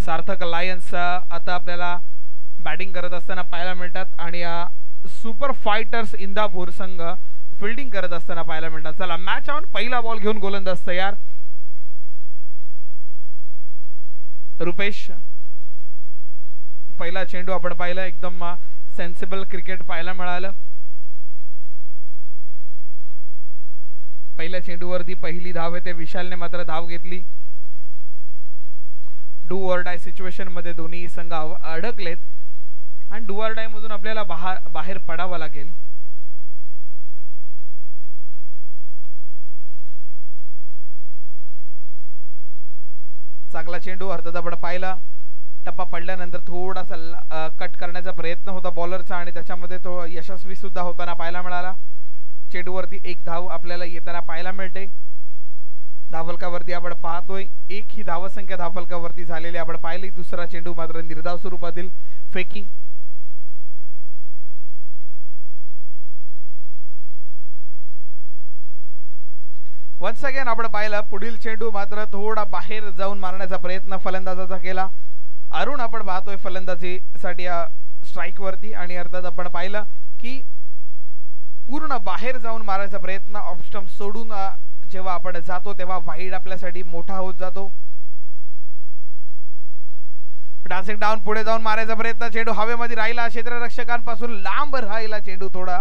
सार्थक Lions आता आपल्याला batting करत असताना पाहायला मिळतात आणि सुपर फायटर्स इंदापूर संघ फिल्डिंग करत असताना पाहायला मिळतात. चला मॅच ऑन. पहिला बॉल घेऊन गोलंदाज तयार. रुपेश, पहिला चेंडू आपण पाहिला, एकदम सेन्सिबल क्रिकेट पाहायला मिळालं. पहिल्या चेंडूवरती पहिली धाव येते. विशालने मात्र धाव घेतली. डू ऑर डाय सिच्युएशन मध्ये दोन्ही संघ अडकलेत आणि डू ऑर डाय मधून आपल्याला बाहेर पडावं लागेल. चांगला चेंडू अर्थात आपण पाहिला. टप्पा पडल्यानंतर थोडासा कट करण्याचा प्रयत्न होता बॉलरचा आणि त्याच्यामध्ये तो यशस्वी सुद्धा होताना पाहायला मिळाला. चेंडूवरती एक धाव आपल्याला येताना पाहायला मिळते. धावफलकावरती आपण पाहतोय एक ही धावसंख्या धावफलकावरती झालेली आपण पाहिली. दुसरा चेंडू मात्र निर्धाव स्वरूपातील फेकी. वन्स अगेन आपण पाहिलं पुढील चेंडू मात्र थोडा बाहेर जाऊन मारण्याचा प्रयत्न फलंदाजाचा केला. अरुण आपण पाहतोय फलंदाजीसाठी स्ट्राइक वरती आणि अर्थात आपण पाहिलं की पूर्ण बाहेर जाऊन मारायचा प्रयत्न ऑफ स्टंप सोडून जेव्हा आपण जातो तेव्हा वाईड आपल्यासाठी मोठा होत जातो. डान्सिंग डाऊन पुढे जाऊन मारायचा प्रयत्न. चेंडू हवेमध्ये राहिला. क्षेत्ररक्षकांपासून लांब राहिला चेंडू. थोडा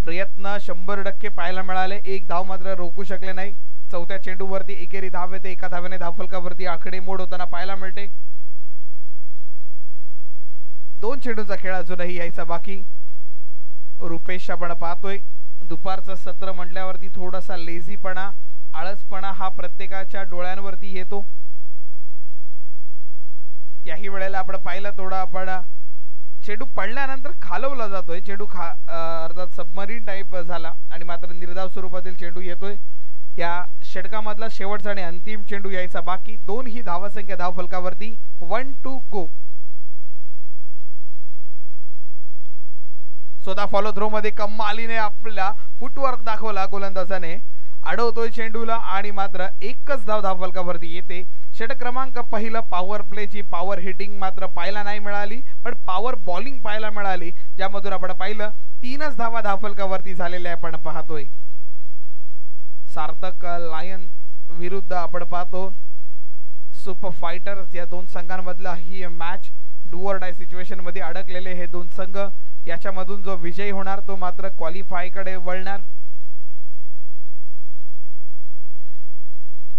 प्रयत्न 100% पाहायला मिळाले. एक धाव मात्र रोखू शकले नाही. चौथ्या चेंडूवरती एकेरी धाव येते. एका धावेने धावफलकावरती आकडे मोड होताना पाहायला मिळते. 2 चेंडूचा खेळ अजूनही यायचा बाकी. रुपेश आपण पाहतोय दुपारचं सत्र म्हटल्यावरती थोडासा लेझीपणा, आळसपणा हा प्रत्येकाच्या डोळ्यांवरती येतो. याही वेळेला आपण पाहिलं थोडा आपण चेंडू पडल्यानंतर खालवला जातोय. चेंडू अर्थात सबमरीन टाईप झाला आणि मात्र निर्धाव स्वरूपातील चेंडू येतोय. या षटकामधला शेवटचा आणि अंतिम चेंडू यायचा बाकी. 2 ही धावसंख्या धावफलकावरती. 1-2 गो. स्वतः फॉलो थ्रो मध्ये कमालीने आपला फुटवर्क दाखवला गोलंदाजाने. अडवतोय चेंडूला आणि मात्र एकच धाव धावफलकावरती येते. षटक क्रमांक पहिलं पॉवर प्लेची पॉवर हिटिंग मात्र पाहायला नाही मिळाली पण पॉवर बॉलिंग पाहायला मिळाली ज्यामधून आपण पाहिलं 3च धावा धावफलकावरती झालेल्या आपण पाहतोय. सार्थक लायन विरुद्ध आपण पाहतो सुपर फायटर्स या 2 संघांमधला ही match. Do or die situation मध्ये अडकलेले हे 2 संघ. याच्यामधून जो विजयी होणार तो मात्र क्वालिफाय कडे वळणार.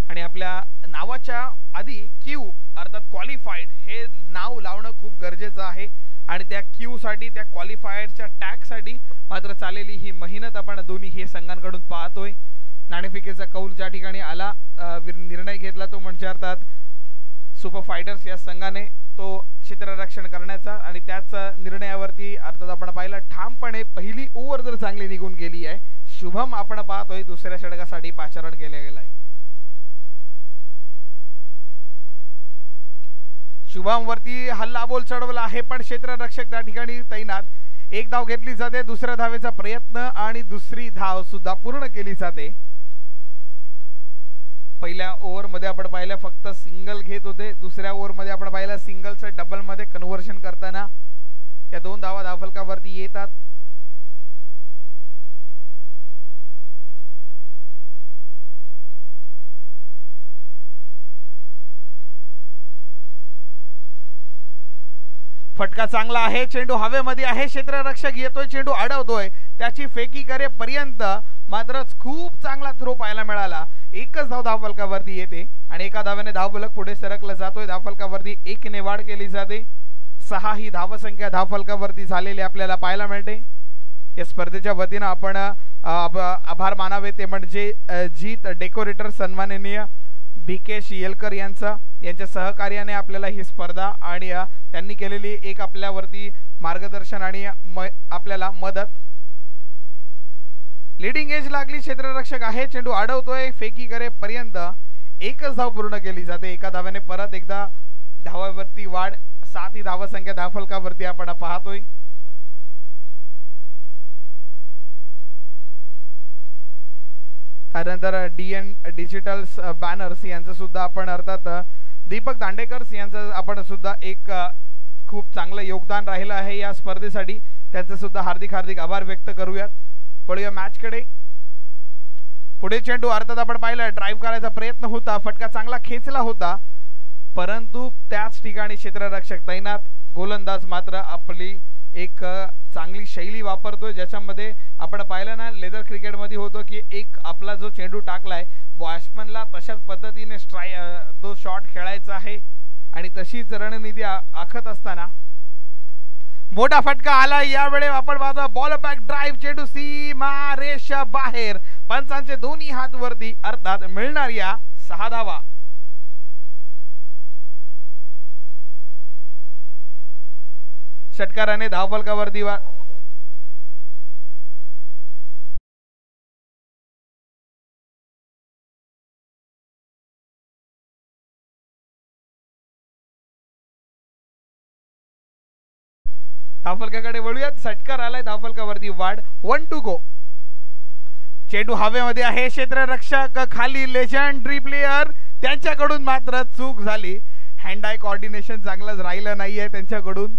आणि आपल्या नावाच्या आधी क्यू अर्थात क्वालिफाईड हे नाव लावणं खूप गरजेचं आहे आणि त्या क्यू साठी त्या क्वालिफायरच्या टॅग साठी मात्र चाललेली ही मेहनत आपण दोन्ही हे संघांकडून पाहतोय. नाणेफेकीचा कौल ज्या ठिकाणी आला निर्णय घेतला तो म्हणजे अर्थात सुपर फायटर्स या संघाने तो क्षेत्ररक्षण करण्याचा आणि त्याच निर्णयावरती अर्थात आपण पाहिलं ठामपणे पहिली ओव्हर जर चांगली निघून गेली आहे. शुभम आपण पाहतोय दुसऱ्या षटकासाठी पाचारण केले गेले आहे. शुभम वरती हल्ला बोल चढवला आहे पण क्षेत्ररक्षक त्या ठिकाणी तैनात. एक धाव घेतली जाते. दुसऱ्या धावेचा प्रयत्न आणि दुसरी धाव सुद्धा पूर्ण केली जाते. पहिल्या ओव्हर मध्ये आपण पाहिलं फक्त सिंगल घेत होते. दुसऱ्या ओव्हर मध्ये आपण पाहिलं सिंगलचं डबल मध्ये कन्व्हर्शन करताना या 2 धावा धावफलकावरती येतात. फटका चांगला आहे. चेंडू हवेमध्ये आहे. क्षेत्ररक्षक येतोय. चेंडू अडवतोय. त्याची फेकी करेपर्यंत मात्र खूप चांगला थ्रो पाहायला मिळाला. एकच धाव धावफलकावरती येते आणि एका धावेने धावफलक पुढे सरकला जातोय. धावफलकावरती 1 ने वाढ केली जाते. 6 ही धावसंख्या धावफलकावरती झालेली आपल्याला पाहायला मिळते. या स्पर्धेच्या वतीने आपण आभार मानावे ते म्हणजे जीत डेकोरेटर सन्माननीय भिकेश येलकर यांच्या सहकार्याने आपल्याला ही स्पर्धा आणि त्यांनी केलेली एक आपल्यावरती मार्गदर्शन आणि आपल्याला मदत. लीडिंग एज लागली. क्षेत्ररक्षक आहे. चेंडू अडवतोय. फेकी करेपर्यंत एकच धाव पूर्ण केली जाते. एका धाव्याने परत एकदा धावावरती वाढ. 7 ही धावसंख्या धावफलकावरती आपण पाहतोय. त्यानंतर डीएन डिजिटल बॅनर्स यांचं सुद्धा आपण अर्थात दीपक दांडेकर यांचं आपण सुद्धा एक खूप चांगलं योगदान राहिलं आहे या स्पर्धेसाठी, त्यांचं सुद्धा हार्दिक हार्दिक आभार व्यक्त करूयात. पळूया मॅचकडे. पुढे चेंडू अर्थात आपण पाहिलं ड्राईव्ह करायचा प्रयत्न होता, फटका चांगला खेचला होता, परंतु त्याच ठिकाणी क्षेत्ररक्षक तैनात. गोलंदाज मात्र आपली एक चांगली शैली वापरतोय, ज्याच्यामध्ये आपण पाहिलं ना लेदर क्रिकेटमध्ये होतं की एक आपला जो चेंडू टाकलाय बॅट्समनला तशाच पद्धतीने तो शॉट खेळायचा आहे आणि तशीच रणनीती आखत असताना मोठा फटका आला. यावेळी आपण पाहतो बॉल बॅक ड्राईव्ह, चेंडू सीमा रेषा बाहेर, पंचांचे दोन्ही हात वरती, अर्थात मिळणार या 6 धावा. षटकाराने धावफलकावरती धावफलकाकडे वळूयात. षटकार आलाय, धावफलकावरती वाढ. 1 टू गो. चेंडू हवेमध्ये आहे, क्षेत्ररक्षक खाली लेजेंडरी प्लेयर त्यांच्याकडून मात्र चूक झाली. हँड आय कोऑर्डिनेशन चांगलंच राहिलं नाहीये त्यांच्याकडून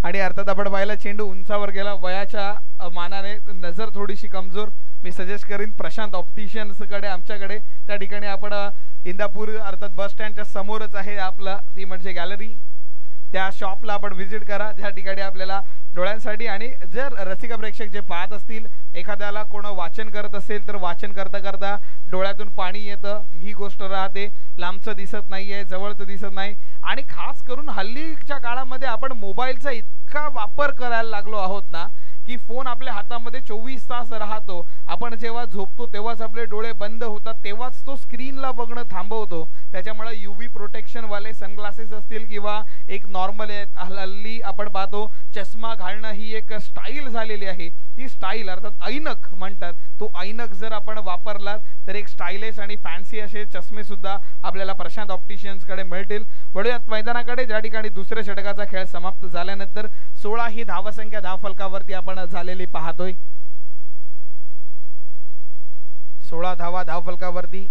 आणि अर्थात आपण पाहिलं चेंडू उंचावर गेला. वयाच्या मानाने नजर थोडीशी कमजोर. मी सजेस्ट करीन प्रशांत ऑप्टिशियन्स कडे, आमच्याकडे त्या ठिकाणी आपण इंदापूर अर्थात बस स्टँडच्या समोरच आहे आपलं ती म्हणजे गॅलरी, त्या शॉपला आपण व्हिजिट करा, ज्या ठिकाणी आपल्याला डोळ्यांसाठी आणि जर रसिक प्रेक्षक जे पाहत असतील एखाद्याला कोण वाचन करत असेल तर वाचन करता करता डोळ्यातून पाणी येतं, ही गोष्ट राहते. लांबचं दिसत नाहीये, जवळचं दिसत नाही आणि खास करून हल्लीच्या काळामध्ये आपण मोबाईलचा इतका वापर करायला लागलो आहोत ना की फोन आपल्या हातामध्ये 24 तास राहतो. आपण जेव्हा झोपतो तेव्हाच आपले डोळे बंद होतात, तेव्हाच तो स्क्रीनला बघणं थांबवतो. त्याच्यामुळे यूव्ही प्रोटेक्शन वाले सनग्लासेस असतील किंवा एक नॉर्मल हल्ली आपण पाहतो चष्मा घालणं ही एक स्टाईल झालेली आहे. ती स्टाईल अर्थात ऐनक म्हणतात, तो ऐनक जर आपण वापरला तर एक स्टायलिश आणि फॅन्सी असे चष्मे सुद्धा आपल्याला प्रशांत ऑप्टिशियन्स कडे मिळतील. वळूयात मैदानाकडे, ज्या ठिकाणी दुसऱ्या षटकाचा खेळ समाप्त झाल्यानंतर 16 ही धावसंख्या धावफलकावरती आपण झालेली पाहतोय. 16 धावा धावफलकावरती.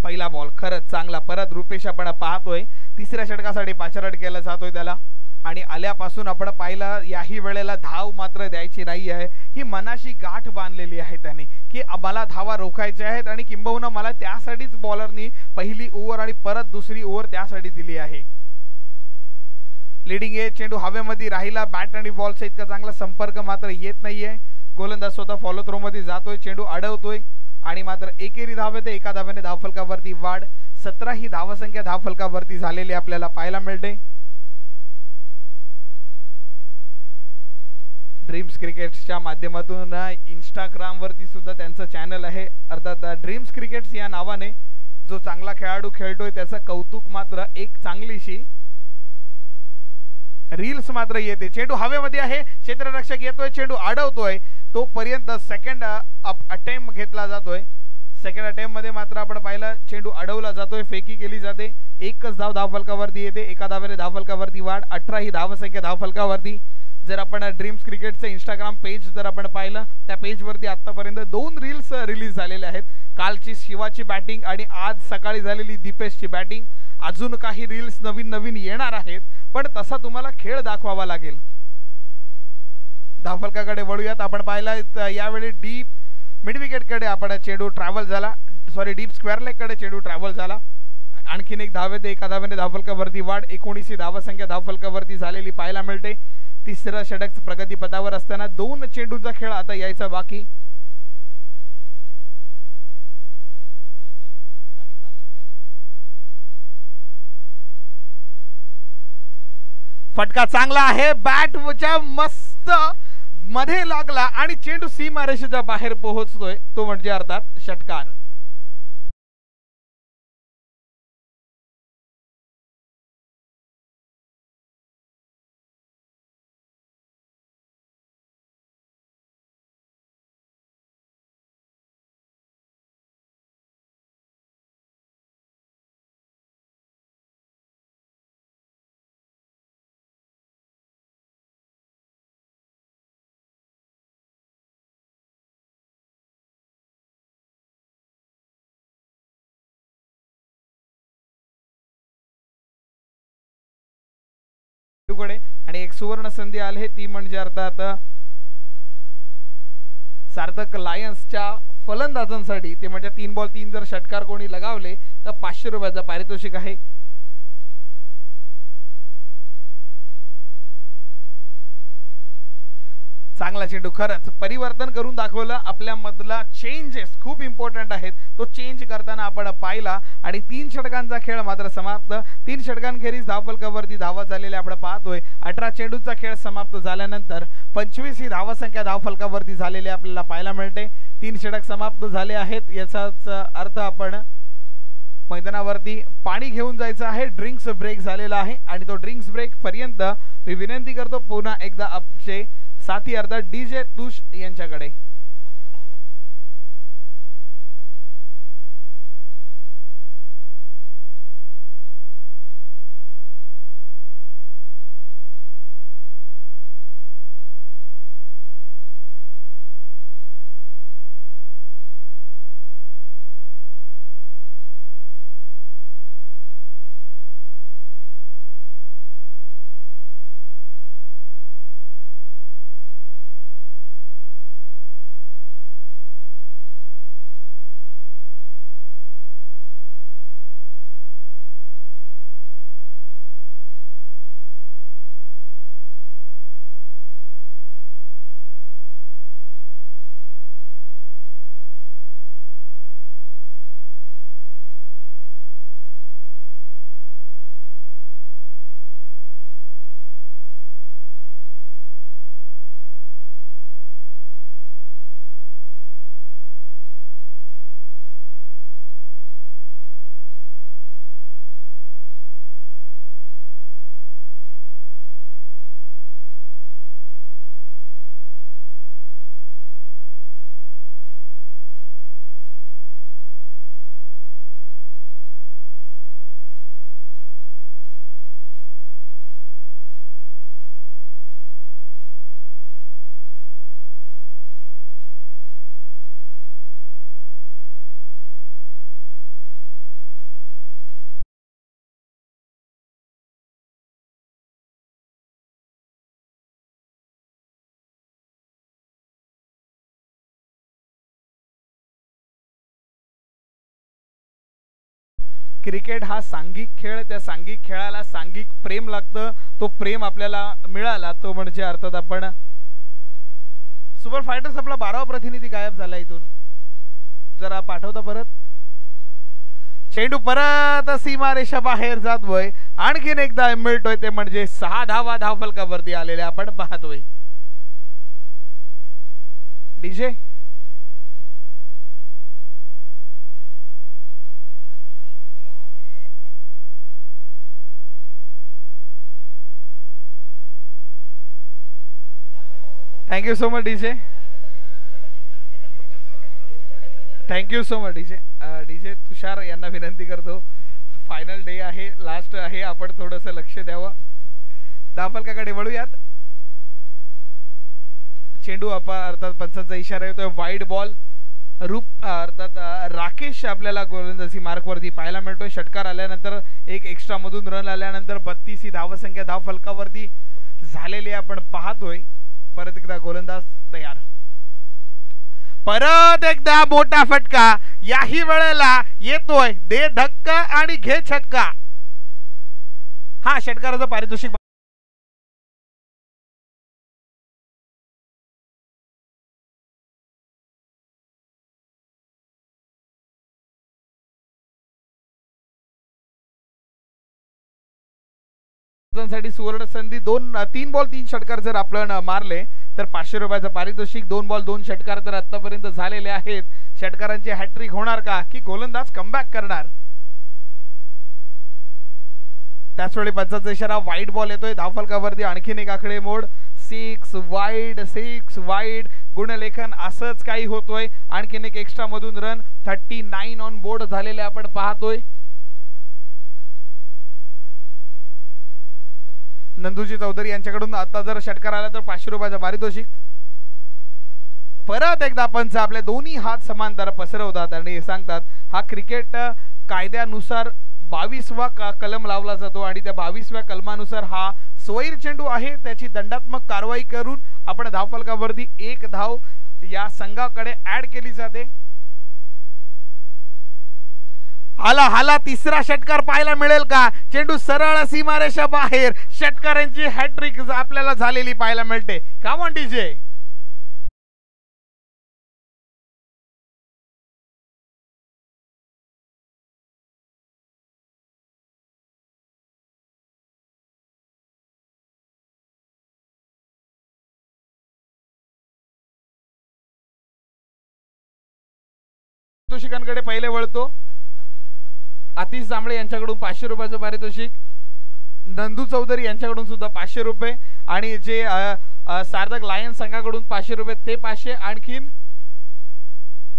पहिला बॉल खरंच चांगला, परत रुपेश आपण पाहतोय तिसऱ्या षटकासाठी पाचारण केला जातोय त्याला आणि आल्यापासून आपण पाहिलं याही वेळेला धाव मात्र द्यायची नाही आहे. ही मनाशी गाठ बांधलेली आहे त्याने की मला धावा रोखायच्या आहेत आणि किंबहुना मला त्यासाठीच बॉलरनी पहिली ओव्हर आणि परत दुसरी ओव्हर त्यासाठी दिली आहे. लीडिंग एज, चेंडू हवेमध्ये राहिला, बॅट आणि बॉलचा इतका चांगला संपर्क मात्र येत नाहीये. गोलंदाज स्वतः फॉलो थ्रो मध्ये जातोय, चेंडू अडवतोय आणि मात्र एकेरी धाव येते. एका धाव्याने धावफलकावरती वाढ. 17 ही धावसंख्या धावफलकावरती झालेली आपल्याला पाहायला मिळते. ड्रीम्स क्रिकेट्सच्या माध्यमातून इंस्टाग्राम वरती सुद्धा त्यांचं चॅनल आहे, अर्थात ड्रीम्स क्रिकेट्स या नावाने. जो चांगला खेळाडू खेळतोय त्याचं कौतुक मात्र एक चांगलीशी रील्स मात्र येते. चेंडू हवेमध्ये आहे, क्षेत्ररक्षक येतोय, चेंडू अडवतोय, तोपर्यंत सेकंड अटेम्प्ट घेतला जातोय. सेकंड अटेम्प्ट मध्ये मात्र आपण पाहिलं चेंडू अडवला जातोय, फेकी केली जाते. एकच धाव धावफलकावरती येते. एका धावेने धावफलकावरती वाढ. 18 ही धावसंख्या धावफलकावरती. जर आपण ड्रीम्स क्रिकेटचं इंस्टाग्राम पेज जर आपण पाहिलं त्या पेजवरती आतापर्यंत 2 रील्स रिलीज झालेले आहेत. कालची शिवाची बॅटिंग आणि आज सकाळी झालेली दीपेशची बॅटिंग. अजून काही रील्स नवीन नवीन येणार आहेत, पण तसा तुम्हाला खेळ दाखवावा लागेल. धावफलकाकडे वळूयात. आपण पाहिलं यावेळी डीप मिड विकेट कडे आपण चेंडू ट्रॅव्हल झाला, सॉरी डीप स्क्वेअर लेग कडे चेंडू ट्रॅव्हल झाला. आणखीन एक धाव येते. एका धावेने धावफलकावरती वाढ. 19 ही धावसंख्या धावफलकावरती झालेली पाहायला मिळते. तिसरं षटक प्रगतीपथावर असताना 2 चेंडूचा खेळ आता यायचा बाकी. फटका चांगला आहे, बॅटच्या मस्त मध्ये लागला आणि चेंडू सीमारेषेच्या बाहेर पोहोचतोय, तो म्हणजे अर्थात षटकार. चेंडूकडे आणि एक सुवर्ण संधी आली ती म्हणजे अर्थात सार्थक लायन्सच्या फलंदाजांसाठी ते म्हणजे 3 बॉल 3 जर षटकार कोणी लगावले तर 500 रुपयाचं पारितोषिक आहे. चांगला चेंडू खरंच परिवर्तन करून दाखवलं आपल्या मधला चेंजेस खूप इम्पॉर्टंट आहेत तो चेंज करताना आपण पाहिला आणि 3 षटकांचा खेळ मात्र समाप्त 3 षटकांखेरीज धावफलकावरती धावा झालेल्या आपण पाहतोय 18 चेंडूचा खेळ समाप्त झाल्यानंतर 25 ही धावसंख्या धावफलकावरती झालेली आपल्याला पाहायला मिळते 3 षटक समाप्त झाले आहेत याचाच अर्थ आपण मैदानावरती पाणी घेऊन जायचं आहे ड्रिंक्स ब्रेक झालेला आहे आणि तो ड्रिंक्स ब्रेक पर्यंत मी विनंती करतो पुन्हा एकदा आपले साथी अर्थात डीजे तुष यांच्याकडे क्रिकेट हा सांघिक खेळ त्या सांघिक खेळाला सांघिक प्रेम लागतं तो प्रेम आपल्याला मिळाला तो म्हणजे अर्थात आपण सुपर फायटर्स आपला 12वा प्रतिनिधी गायब झाला इथून जरा पाठवता परत चेंडू परत सीमारेषा बाहेर जातोय आणखीन एकदा मिळतोय ते म्हणजे 6 धावा धावफलकावरती आलेले आपण पाहतोय DJ thank you so much DJ thank you so much DJ DJ Tushar यांना विनंती करतो फायनल डे आहे लास्ट आहे आपण थोडंसं लक्ष द्यावं धावफलकाकडे वळूयात चेंडू आपण अर्थात पंचांचा इशारा येतोय वाईड बॉल रूप अर्थात राकेश आपल्याला गोलंदाजी मार्कवरती पाहायला मिळतोय षटकार आल्यानंतर एक एक्स्ट्रा मधून रन आल्यानंतर 32 ही धावसंख्या धावफलकावरती झालेली आपण पाहतोय परत एकदा गोलंदाज तयार परत एकदा मोठा फटका याही वेळेला येतोय दे धक्का आणि घे छक्का हा षटकाराचं पारितोषिक साठी सुवर्ण संधी 3 बॉल 3 षटकार जर आपण मारले तर 500 रुपयाचं पारितोषिक 2 बॉल 2 षटकार तर आतापर्यंत झालेले आहेत षटकारांची हॅट्रिक होणार का की गोलंदाज कमबॅक करणार त्याचवेळी पंचांचा इशारा वाईड बॉल येतोय धावफलकावरती आणखीन एक आकडे मोड 6 वाईड गुणलेखन असंच काही होतोय आणखीन एक एक्स्ट्रा मधून रन 39 ऑन बोर्ड झालेले आपण पाहतोय नंदूजी चौधरी यांच्याकडून आता जर षटकार आला तर 500 रुपयाचं पारितोषिक परत एकदा पंच आपले दोन्ही हात समांतर पसरवतात आणि सांगतात हा क्रिकेट कायद्यानुसार 22वा कलम लावला जातो आणि त्या 22व्या कलमानुसार हा स्वैर चेंडू आहे त्याची दंडात्मक कारवाई करून आपण धावफलकावरती 1 धाव या संघाकडे ऍड केली जाते. हाला तिसरा षटकार पाहायला मिळेल का? चेंडू सरळ सीमारेषा बाहेर, षटकारांची हॅट्रिक आपल्याला झालेली पाहायला मिळते. का मॉन डीजे? पारितोषिकांकडे पहिले वळतो. आतिश जांभळे यांच्याकडून 500 रुपयाचं पारितोषिक, नंदू चौधरी यांच्याकडून सुद्धा 500 रुपये आणि जे सार्थक लायन संघाकडून 500 रुपये ते 500. आणखीन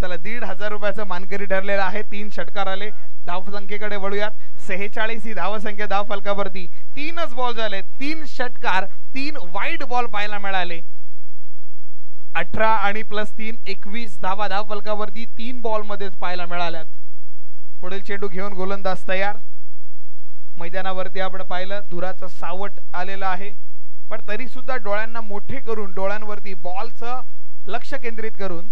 चला 1500 रुपयाचा मानकरी ठरलेला आहे. 3 षटकार आले. धावसंख्येकडे वळूयात. 46 ही धावसंख्या धावफलकावरती. 3च बॉल झाले, 3 षटकार, 3 वाईड बॉल पाहायला मिळाले. 18 आणि +3 21 धावा धावफलकावरती 3 बॉल मध्येच पाहायला मिळाल्यात. पुढील चेंडू घेऊन गोलंदाज तयार. मैदानावरती आपण पाहिलं धुराचं सावट आलेलं आहे, पण तरी सुद्धा डोळ्यांना मोठे करून डोळ्यांवरती बॉलचं लक्ष केंद्रित करून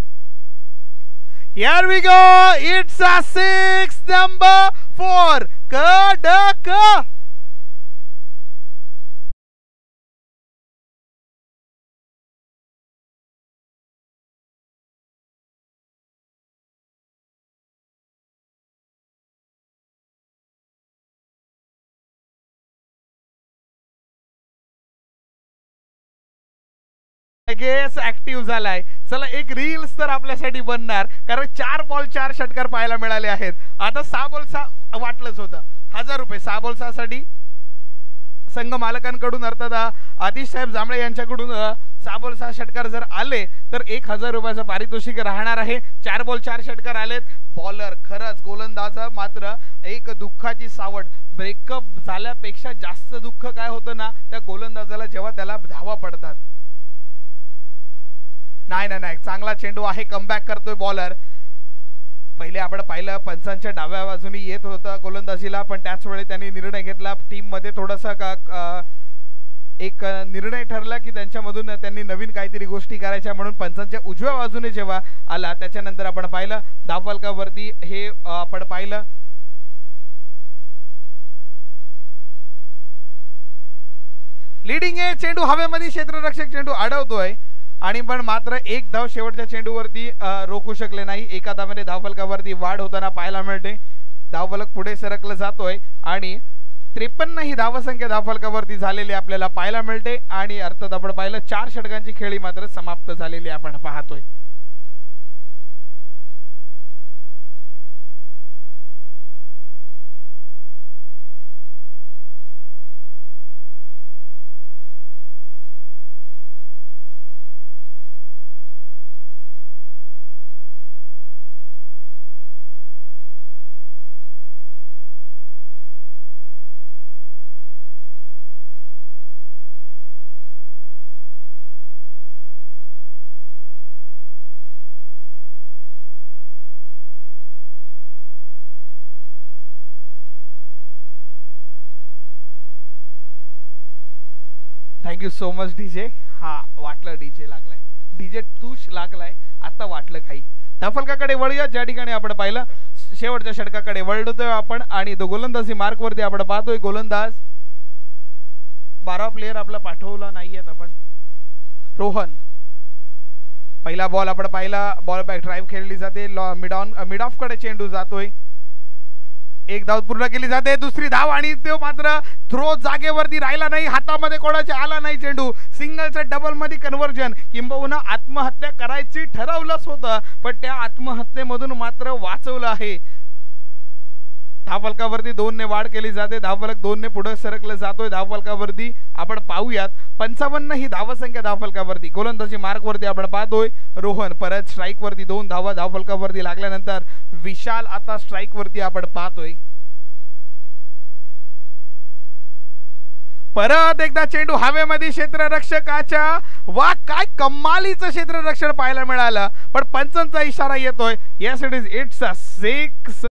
Here we go, it's a 6 number 4 कडक. लगेच ऍक्टिव्ह झालाय. चला एक रील्स तर आपल्यासाठी बनणार, कारण 4 बॉल 4 षटकार पाहायला मिळाले आहेत. आता 6 बॉल 6 वाटलंच होतं. 1000 रुपये 6 बॉल 6 साठी संघ मालकांकडून अर्थात आतिश साहेब जांभळे यांच्याकडून 6 बॉल 6 षटकार जर आले तर 1000 रुपयाचं पारितोषिक राहणार आहे. 4 बॉल 4 षटकार आलेत. बॉलर खरंच गोलंदाज मात्र एक दुःखाची सावट. ब्रेकअप झाल्यापेक्षा जास्त दुःख काय होतं ना त्या गोलंदाजाला जेव्हा त्याला धावा पडतात. नाही चांगला चेंडू आहे. कमबॅक करतोय बॉलर. पहिले आपण पाहिलं पंचांच्या डाव्या बाजूने येत होता गोलंदाजीला, पण त्याच वेळी त्यांनी निर्णय घेतला. टीम मध्ये थोडासा एक निर्णय ठरला की त्यांच्यामधून त्यांनी नवीन काहीतरी गोष्टी करायच्या, म्हणून पंचांच्या उजव्या बाजूने जेव्हा आला त्याच्यानंतर आपण पाहिलं धावफलकावरती हे आपण पाहिलं लीडिंग आहे. चेंडू हवेमध्ये क्षेत्ररक्षक चेंडू अडवतोय आणि पण मात्र 1 धाव शेवटच्या चेंडूवरती रोखू शकले नाही. एका धावाने धावफलकावरती वाढ होताना पाहायला मिळते. धावफलक पुढे सरकला जातोय आणि 53 ही धावसंख्या धावफलकावरती झालेली आपल्याला पाहायला मिळते. आणि अर्थात आपण पाहिलं 4 षटकांची खेळी मात्र समाप्त झालेली आपण पाहतोय. Thank you so much DJ. हा वाटलं डीजे लागलाय, डीजे तूच लागलाय आता वाटलं काही. धावफलकाकडे वळूया. ज्या ठिकाणी आपण पाहिलं शेवटच्या षटकाकडे वळतोय आपण आणि तो गोलंदाजी मार्क वरती आपण पाहतोय गोलंदाज 12 प्लेयर आपला पाठवला नाहीये आपण. रोहन पहिला बॉल आपण पाहिला, बॉल बॅक ड्राइव्ह खेळली जाते. मिड ऑफ कडे चेंडू जातोय. 1 धाव पूर्ण केली जाते. दुसरी धाव आणि तो मात्र थ्रो जागेवरती राहिला नाही. हातामध्ये कोणाच्या आला नाही चेंडू. सिंगलचं डबल मध्ये कन्व्हर्जन. किंबहुना आत्महत्या करायची ठरवलंच होतं, पण त्या आत्महत्येमधून मात्र वाचवलं आहे. धावफलकावरती 2 ने वाढ केली जाते. धावफलक 2 ने पुढे सरकलं जातोय. धावफलकावरती आपण पाहूयात 55 ही धावसंख्या धावफलकावरती. गोलंदाजी मार्क वरती आपण पाहतोय रोहन. परत स्ट्राइक वरती 2 धावा धावफलकावरती लागल्यानंतर विशाल आता स्ट्राइक वरती आपण पाहतोय. परत एकदा चेंडू हवेमध्ये क्षेत्ररक्षकाच्या. वा काय कमालीचं क्षेत्ररक्षण पाहायला मिळालं, पण पंचांचा इशारा येतोय. Yes it is, it's a 6.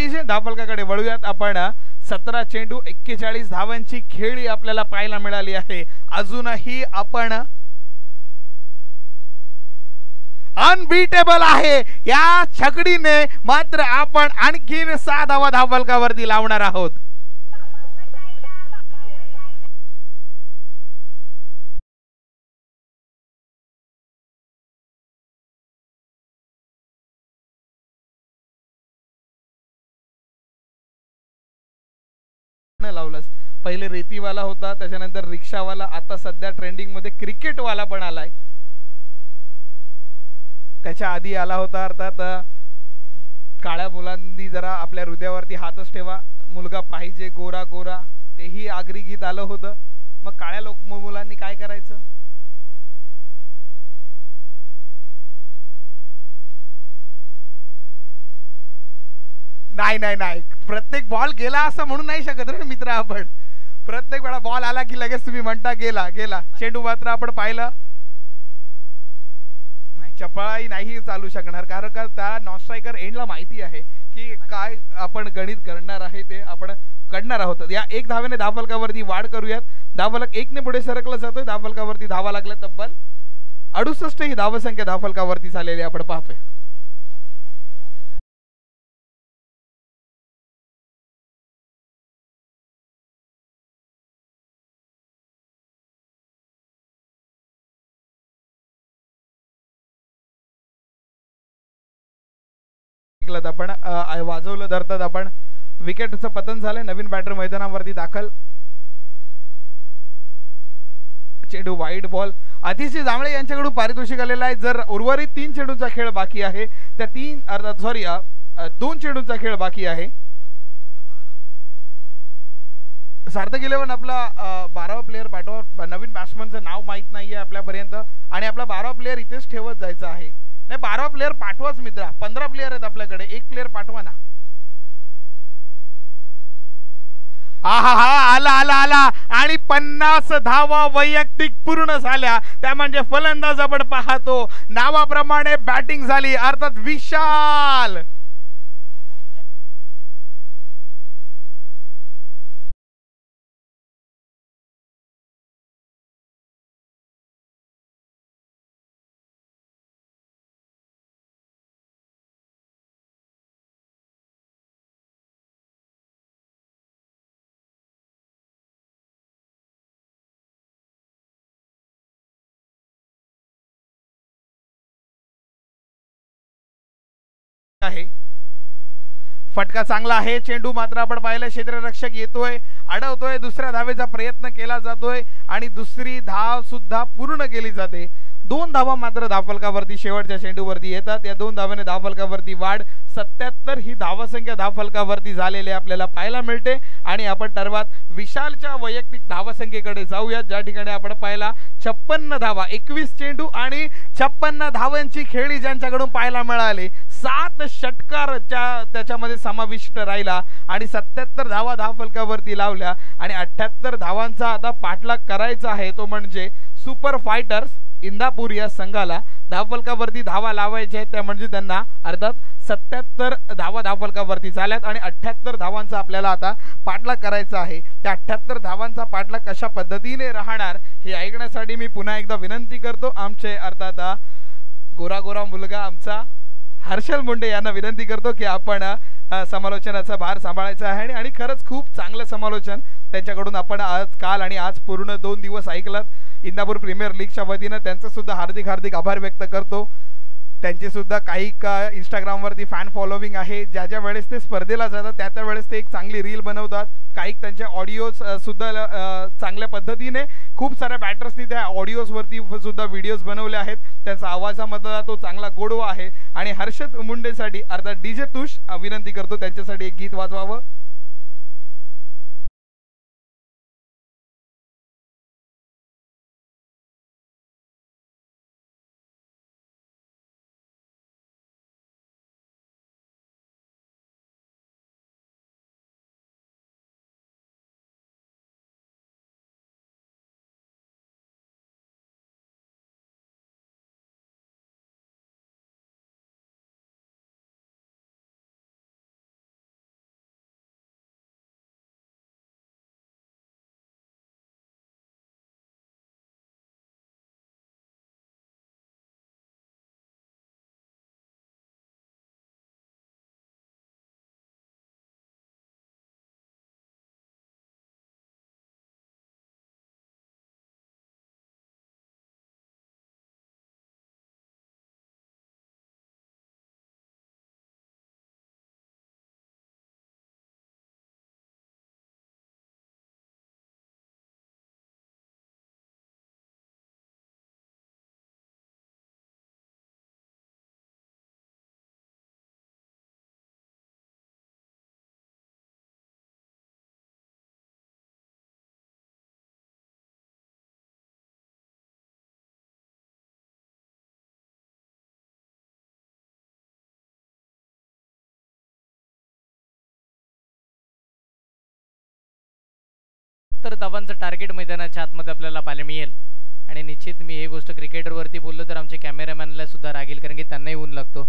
DJ धावफलकाकडे वळूयात आपण. 17 चेंडू 41 धावांची खेळी आपल्याला पाहायला मिळाली आहे. अजूनही आपण अनबीटेबल आहे या छकडीने, मात्र आपण आणखीन 6 धावा धावफलकावरती लावणार आहोत. लावलंस पहिले रेतीवाला होता, त्याच्यानंतर रिक्षावाला, आता सध्या ट्रेंडिंग मध्ये क्रिकेटवाला पण आलाय. त्याच्या आधी आला होता अर्थात काळ्या मुलांनी जरा आपल्या हृदयावरती हातच ठेवा, मुलगा पाहिजे गोरा गोरा, तेही आगरी गीत आलं होतं. मग काळ्या मुलांनी काय करायचं? नाही नाही नाही, प्रत्येक बॉल गेला असं म्हणू नाही शकत रे मित्र आपण. प्रत्येक वेळा बॉल आला की लगेच तुम्ही म्हणता गेला गेला. चेंडू मात्र आपण पाहिलं नाही, चपळाई नाही चालू शकणार, कारण का त्या नॉन स्ट्रायकर एंडला माहिती आहे की काय आपण गणित करणार आहे ते आपण करणार आहोत. या 1 धावेने धावफलकावरती वाढ करूयात. धावफलक 1 ने पुढे सरकला जातोय. धावफलकावरती धावा लागल्या तब्बल 68 ही धावसंख्या धावफलकावरती झालेली आपण पाहतोय. आपण वाजवलं धरतात आपण. विकेटचं पतन झालंय. नवीन बॅटर मैदानावरती दाखल. चेंडू वाईड बॉल. अतिशय जांभळे यांच्याकडून पारितोषिक आलेलं आहे. जर उर्वरित 3 चेंडूंचा खेळ बाकी आहे, त्या 2 चेंडूंचा खेळ बाकी आहे. सार्थक 11 आपला 12वा प्लेयर पाठवा. नवीन बॅट्समनचं नाव माहित नाहीये आपल्यापर्यंत, आणि आपला 12वा प्लेयर इथेच ठेवत जायचा आहे. नाही, 12वा प्लेयर पाठवाच मित्रा. 15 प्लेयर आहेत आपल्याकडे, 1 प्लेयर पाठवा ना. आहा हा, आला आला आला, आणि 50 धावा वैयक्तिक पूर्ण झाल्या. त्या म्हणजे फलंदाज आपण पाहतो नावाप्रमाणे बॅटिंग झाली, अर्थात विशाल. आहे फटका चांगला आहे. चेंडू मात्र आपण पाहिलं क्षेत्ररक्षक येतोय, अडवतोय, दुसऱ्या धावेचा प्रयत्न केला जातोय आणि दुसरी धाव सुद्धा पूर्ण केली जाते. 2 धावा मात्र धावफलकावरती शेवटच्या चेंडूवरती येतात. या 2 धावाने धावफलकावरती वाढ. 77 ही धावसंख्या धावफलकावरती झालेली आपल्याला पाहायला मिळते. आणि आपण सर्वात विशालच्या वैयक्तिक धावसंख्येकडे जाऊया, ज्या ठिकाणी आपण पाहिला 56 धावा, 21 चेंडू आणि 56 धावांची खेळी ज्यांच्याकडून पाहायला मिळाली. 7 षटकार त्याच्यामध्ये समाविष्ट राहिला आणि 77 धावा धावफलकावरती लावल्या आणि 78 धावांचा आता पाठलाग करायचा आहे, तो म्हणजे सुपर फायटर्स इंदापूर या संघाला. धावफलकावरती धावा लावायच्या आहेत, त्या म्हणजे त्यांना अर्थात 77 धावा धावफलकावरती झाल्यात आणि 78 धावांचा आपल्याला आता पाठलाग करायचा आहे. त्या 78 धावांचा पाठलाग कशा पद्धतीने राहणार हे ऐकण्यासाठी मी पुन्हा एकदा विनंती करतो आमचे अर्थात गोरा गोरा मुलगा आमचा हर्षल मुंडे यांना विनंती करतो की आपण समालोचनाचा भार सांभाळायचा आहे. आणि खरंच खूप चांगलं समालोचन त्यांच्याकडून आपण आज काल आणि आज पूर्ण 2 दिवस ऐकलात. इंदापूर प्रीमियर लीगच्या वतीनं त्यांचं सुद्धा हार्दिक हार्दिक आभार व्यक्त करतो. त्यांचे सुद्धा काही इंस्टाग्रामवरती फॅन फॉलोविंग आहे. ज्या ज्या वेळेस ते स्पर्धेला जातात त्या त्या वेळेस ते एक चांगली रील बनवतात. काही त्यांचे ऑडिओज सुद्धा चांगल्या पद्धतीने खूप साऱ्या बॅटर्सनी त्या ऑडिओजवरती सुद्धा व्हिडिओज बनवले आहेत. त्यांचा आवाजामधला तो चांगला गोडवा आहे. आणि हर्षद मुंडेसाठी अर्थात डीजे तुष विनंती करतो त्यांच्यासाठी एक गीत वाजवावं. 78 धावांचं टार्गेट मैदानाच्या आतमध्ये आपल्याला पाहायला मिळेल. आणि निश्चित मी हे गोष्ट क्रिकेटरवरती बोललो तर आमचे कॅमेरामॅनला सुद्धा रागेल, कारण की त्यांनाही ऊन लागतो.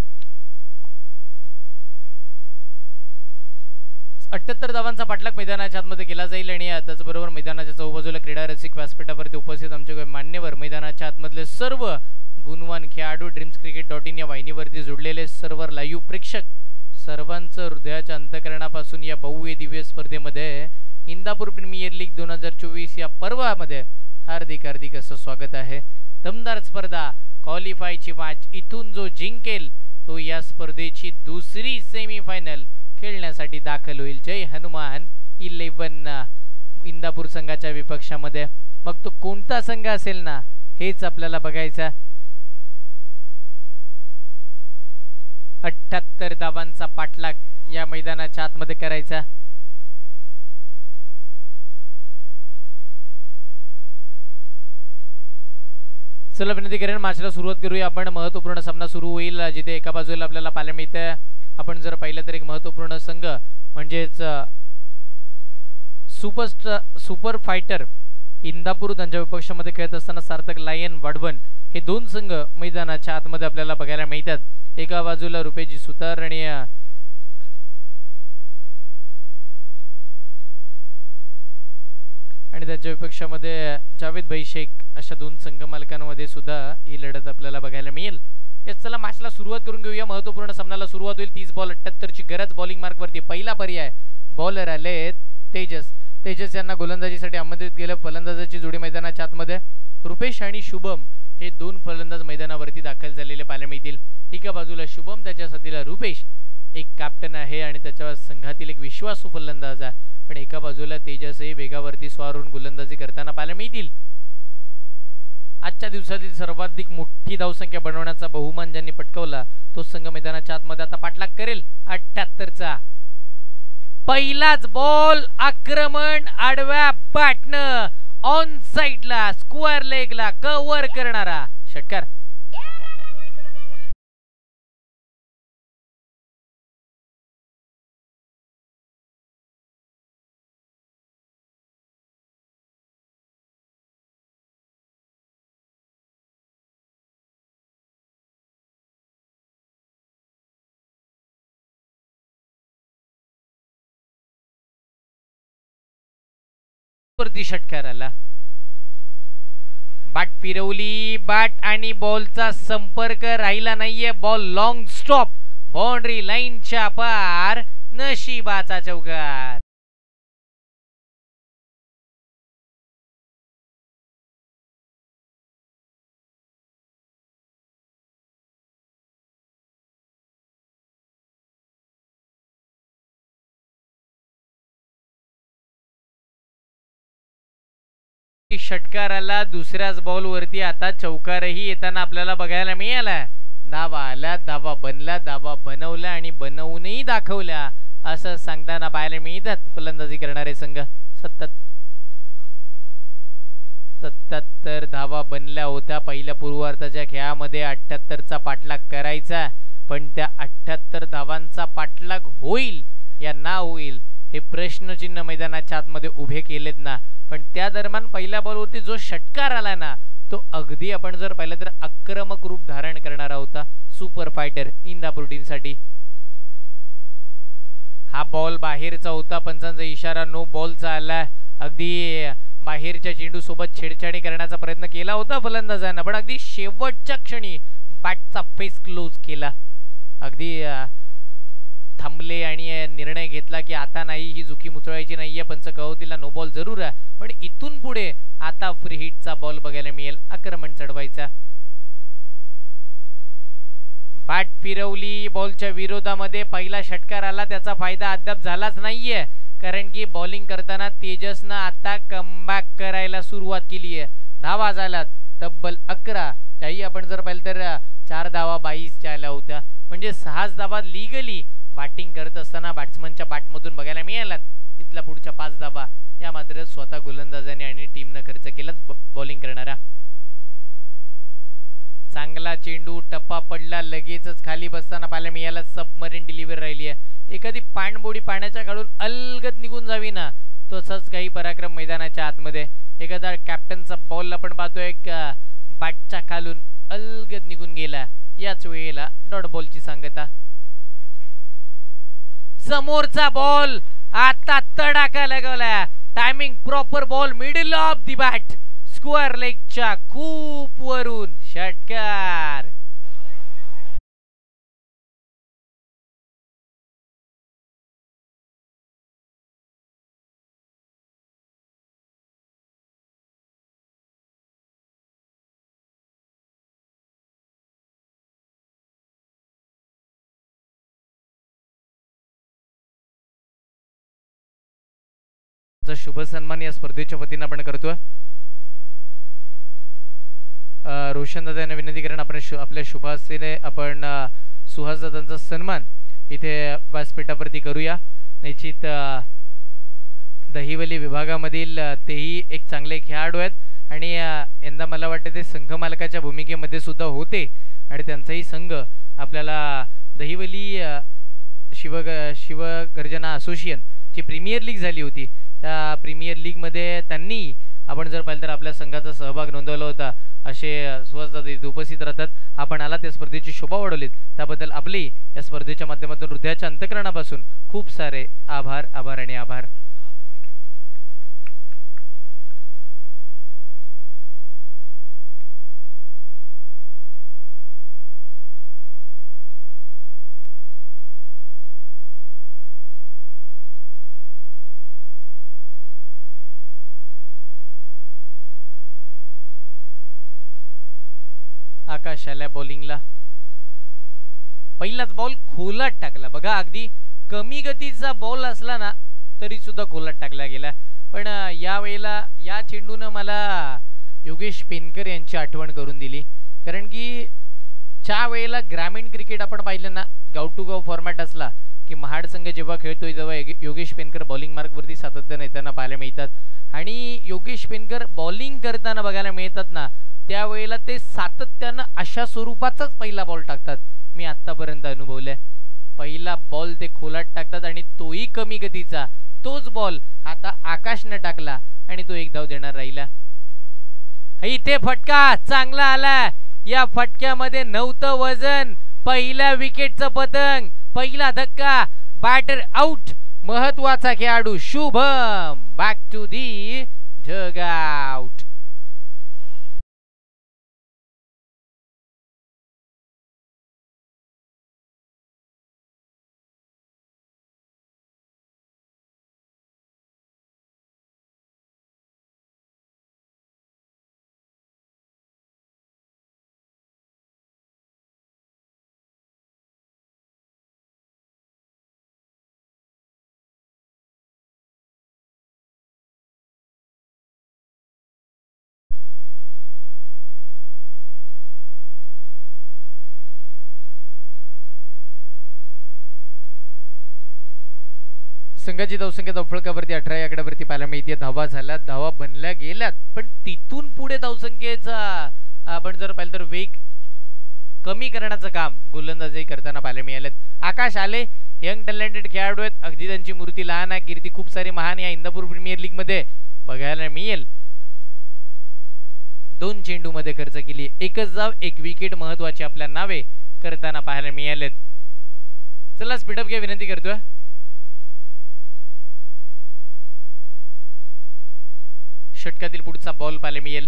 78 धावांचा पाठलाग मैदानाच्या आतमध्ये केला जाईल. आणि त्याचबरोबर मैदानाच्या चौबाजूला क्रीडा रसिक व्यासपीठावरती उपस्थित आमचे मान्यवर, मैदानाच्या आतमधले सर्व गुणवान खेळाडू, dreamscricket.in या वाहिनीवरती जोडलेले सर्व लाईव्ह प्रेक्षक, सर्वांचं हृदयाच्या अंतःकरणापासून या भव्य दिव्य स्पर्धेमध्ये इंदापूर प्रीमियर लीग 2024 या पर्वामध्ये हार्दिक हार्दिक असं स्वागत आहे. दमदार स्पर्धा, क्वालिफायची मॅच, इथून जो जिंकेल तो या स्पर्धेची दुसरी सेमीफायनल खेळण्यासाठी दाखल होईल. जय हनुमान 11 इंदापूर संघाच्या विपक्षामध्ये. मग तो कोणता संघ असेल ना, हेच आपल्याला बघायचं. 78 धावांचा पाठलाग या मैदानाच्या आतमध्ये करायचा. चला विनंती करेन, मॅचला सुरुवात करूया आपण. महत्वपूर्ण सामना सुरू होईल, जिथे एका बाजूला आपल्याला पाहायला मिळतं, आपण जर पाहिलं तर एक महत्वपूर्ण संघ म्हणजेच सुपर फायटर इंदापूर त्यांच्या विपक्षामध्ये खेळत असताना सार्थक लायन वाढवण हे दोन संघ मैदानाच्या आतमध्ये आपल्याला बघायला मिळतात. एका बाजूला रुपेजी सुतार आणि त्याच्या विपक्षामध्ये जावेद भाई शेख अशा दोन संघ मालकांमध्ये सुद्धा ही लढत आपल्याला बघायला मिळेल. चला मॅचला सुरुवात करून घेऊया. महत्वपूर्ण सामन्याला सुरुवात होईल. 30 बॉल 78 ची गरज बॉलिंग मार्क वरती. पहिला पर्याय बॉलर आले तेजस यांना गोलंदाजीसाठी आमंत्रित केलं. फलंदाजाची जोडी मैदानाच्या आतमध्ये रुपेश आणि शुभम हे दोन फलंदाज मैदानावरती दाखल झालेले पाहायला मिळतील. एका बाजूला शुभम, त्याच्या साथीला रुपेश, एक कॅप्टन आहे आणि त्याच्या संघातील एक विश्वासू फलंदाज आहे. पण एका बाजूला तेजसही वेगावरती स्वारून गोलंदाजी करताना पाहायला मिळतील. आजच्या दिवसातील सर्वाधिक मोठी धावसंख्या बनवण्याचा बहुमान ज्यांनी पटकावला तो संघ मैदानाच्या आतमध्ये आता पाठलाग करेल. 78चा पहिलाच बॉल, आक्रमण आडव्या बॅटनं ऑन साइडला स्क्वेअर लेगला कव्हर करणारा षटकार. षटकार आला. बॅट फिरवली, बॅट आणि बॉलचा संपर्क राहिला नाहीये. बॉल लॉंग स्टॉप, बाउंड्री लाईनच्या पार, नशिबाचा चौकार. षटकाराला दुसऱ्याच बॉल वरती आता चौकारही येताना आपल्याला बघायला मिळाला. धावा आल्या, धावा बनला, धावा बनवल्या आणि बनवूनही दाखवल्या असं सांगताना पाहायला मिळतात फलंदाजी करणारे संघ. 77 धावा बनल्या होत्या पहिल्या पूर्वार्धाच्या खेळामध्ये. 78चा पाठलाग करायचा, पण त्या 78 धावांचा पाठलाग होईल या ना होईल हे प्रश्नचिन्ह मैदानाच्या आतमध्ये उभे केलेत ना. पण त्या दरम्यान पहिल्या बॉलवरती जो षटकार आला ना तो अगदी आपण जर पाहिलं तर आक्रमक रूप धारण करणारा होता सुपर फायटर इंदापूर टीम साठी. हा बॉल बाहेरचा होता, पंचांचा इशारा नो बॉलचा आला. अगदी बाहेरच्या चेंडू सोबत छेडछाडी करण्याचा प्रयत्न केला होता फलंदाजांना, पण अगदी शेवटच्या क्षणी बॅटचा फेस क्लोज केला. अगदी थांबले आणि निर्णय घेतला की आता नाही, ही झुकी मुचळायची नाहीये. पंच कवतीला नो बॉल जरूर आहे, पण इथून पुढे आता फ्री हिटचा बॉल बघायला मिळेल, आक्रमण चढवायचा. बॅट फिरवली, बॉलच्या विरोधामध्ये पहिला षटकार आला, त्याचा फायदा अद्याप झालाच नाहीये, कारण की बॉलिंग करताना तेजसनं आता कमबॅक करायला सुरुवात केली आहे. धावा झाल्यात तब्बल 11, त्याही आपण जर पाहिलं तर 4 धावा 22च्या आल्या होत्या, म्हणजे 6 धावा लिगली बॅटिंग करत असताना बॅट्समनच्या बॅटमधून बघायला मिळाला. तिथला पुढच्या 5 धावा या मात्र स्वतः गोलंदाजाने आणि टीमनं खर्च केला बॉलिंग करणारा. चांगला चेंडू टप्पा पडला, लगेचच खाली बसताना पाहायला मिळाला सबमरीन डिलिव्हरी राहिली आहे. एखादी पाणबोडी पाण्याच्या काढून अलगद निघून जावी ना तसंच काही पराक्रम मैदानाच्या आतमध्ये. एखादा कॅप्टनचा बॉल आपण पाहतोय एक बॅटच्या खालून अलगद निघून गेला. याच वेळेला डॉट बॉलची सांगता. समोरचा बॉल आता तडाखा लागला. Timing proper. Ball middle of the bat. Square लेगच्या खूप वरून षटकार. शुभ सन्मान या स्पर्धेच्या वतीने आपण करतोय. रोशन दादा विनंती करून आपण आपल्या शुभ हस्ते आपण सुहास दादांचा सन्मान इथे व्यासपीठावरती करूया. निश्चित दहिवली विभागामधील तेही एक चांगले खेळाडू आहेत आणि यंदा मला वाटतं ते संघ मालकाच्या भूमिकेमध्ये सुद्धा होते आणि त्यांचाही संघ आपल्याला दहिवली शिवगर्जना असोसिएशन ची प्रीमियर लीग झाली होती. त्या प्रीमियर लीग मध्ये त्यांनी आपण जर पाहिलं तर आपल्या संघाचा सहभाग नोंदवला होता. असे सुहासदादा इथे उपस्थित राहतात. आपण आला त्या स्पर्धेची शोभा वाढवलीत त्याबद्दल आपले या स्पर्धेच्या माध्यमातून हृदयाच्या अंतःकरणापासून खूप सारे आभार आभार आणि आभार. आकाश आल्या बॉलिंगला. पहिलाच बॉल खोलात टाकला. बघा अगदी कमी गतीचा बॉल असला ना तरी सुद्धा खोलात टाकला गेला. पण या वेळेला या चेंडूने मला योगेश पेनकर यांची आठवण करून दिली. कारण की ज्या वेळेला ग्रामीण क्रिकेट आपण पाहिलं ना गाव टू गाव फॉर्मॅट असला की महाड संघ जेव्हा खेळतोय तेव्हा योगेश पेनकर बॉलिंग मार्कवरती सातत्याने येताना पाहायला मिळतात. आणि योगेश पेनकर बॉलिंग करताना बघायला मिळतात ना त्यावेळेला ते सातत्यानं अशा स्वरूपाचाच पहिला बॉल टाकतात. मी आतापर्यंत अनुभवलंय. पहिला बॉल ते खोलात टाकतात आणि तोही कमी गतीचा. तोच बॉल आता आकाशने टाकला आणि तो एक धाव देणार राहिला. इथे फटका चांगला आला. या फटक्यामध्ये नव्हतं वजन. पहिल्या विकेटचं पतंग. पहिला धक्का. Batter out. महत्वाचा खेळाडू Shubham back to the dugout. संघाची धावसंख्या धावफलकावरती 18 या आकड्यावरती पाहायला मिळते. धावा झाल्या. धावा बनल्या गेल्यात. पण तिथून पुढे धावसंख्येचा आपण जर पाहिलं तर वेग कमी करण्याचं काम गोलंदाजी करताना पाहायला मिळालेत. आकाश आले यंग टॅलेंटेड खेळाडू आहेत. अगदी त्यांची मूर्ती लहान आहे. कीर्ती खूप सारी महान या इंदापूर प्रीमियर लीग मध्ये बघायला मिळेल. 2 चेंडू मध्ये खर्च केली. एकच धाव 1 विकेट महत्वाची आपल्या नावे करताना पाहायला मिळालेत. चला स्पीडअप घ्या विनंती करतोय. षटकातील पुढचा बॉल पाहायला मिळेल.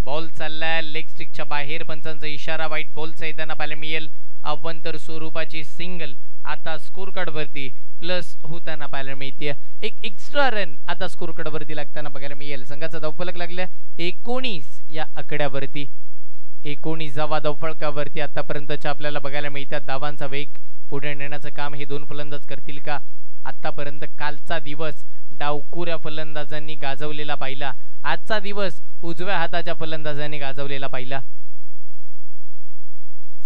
बॉल चाललाय लेग स्टिकच्या बाहेर. पंचांचा इशारा. वाईट बॉलचा येताना पाहायला मिळेल. अवंतर स्वरूपाची सिंगल आता स्कोर कार्ड वरती प्लस होताना पाहायला मिळते. एक एक्स्ट्रा रन आता स्कोर कार्ड वरती लागताना बघायला मिळेल. संघाचा धावफलक लागला 19 या आकड्यावरती. 19व्या धावफलकावरती आतापर्यंतच्या आपल्याला बघायला मिळतात. धावांचा वेग पुढे नेण्याचं काम हे 2 फलंदाज करतील का? आतापर्यंत कालचा दिवस डावखुऱ्या फलंदाजांनी गाजवलेला पाहिला. आजचा दिवस उजव्या हाताच्या फलंदाजांनी गाजवलेला पाहिला.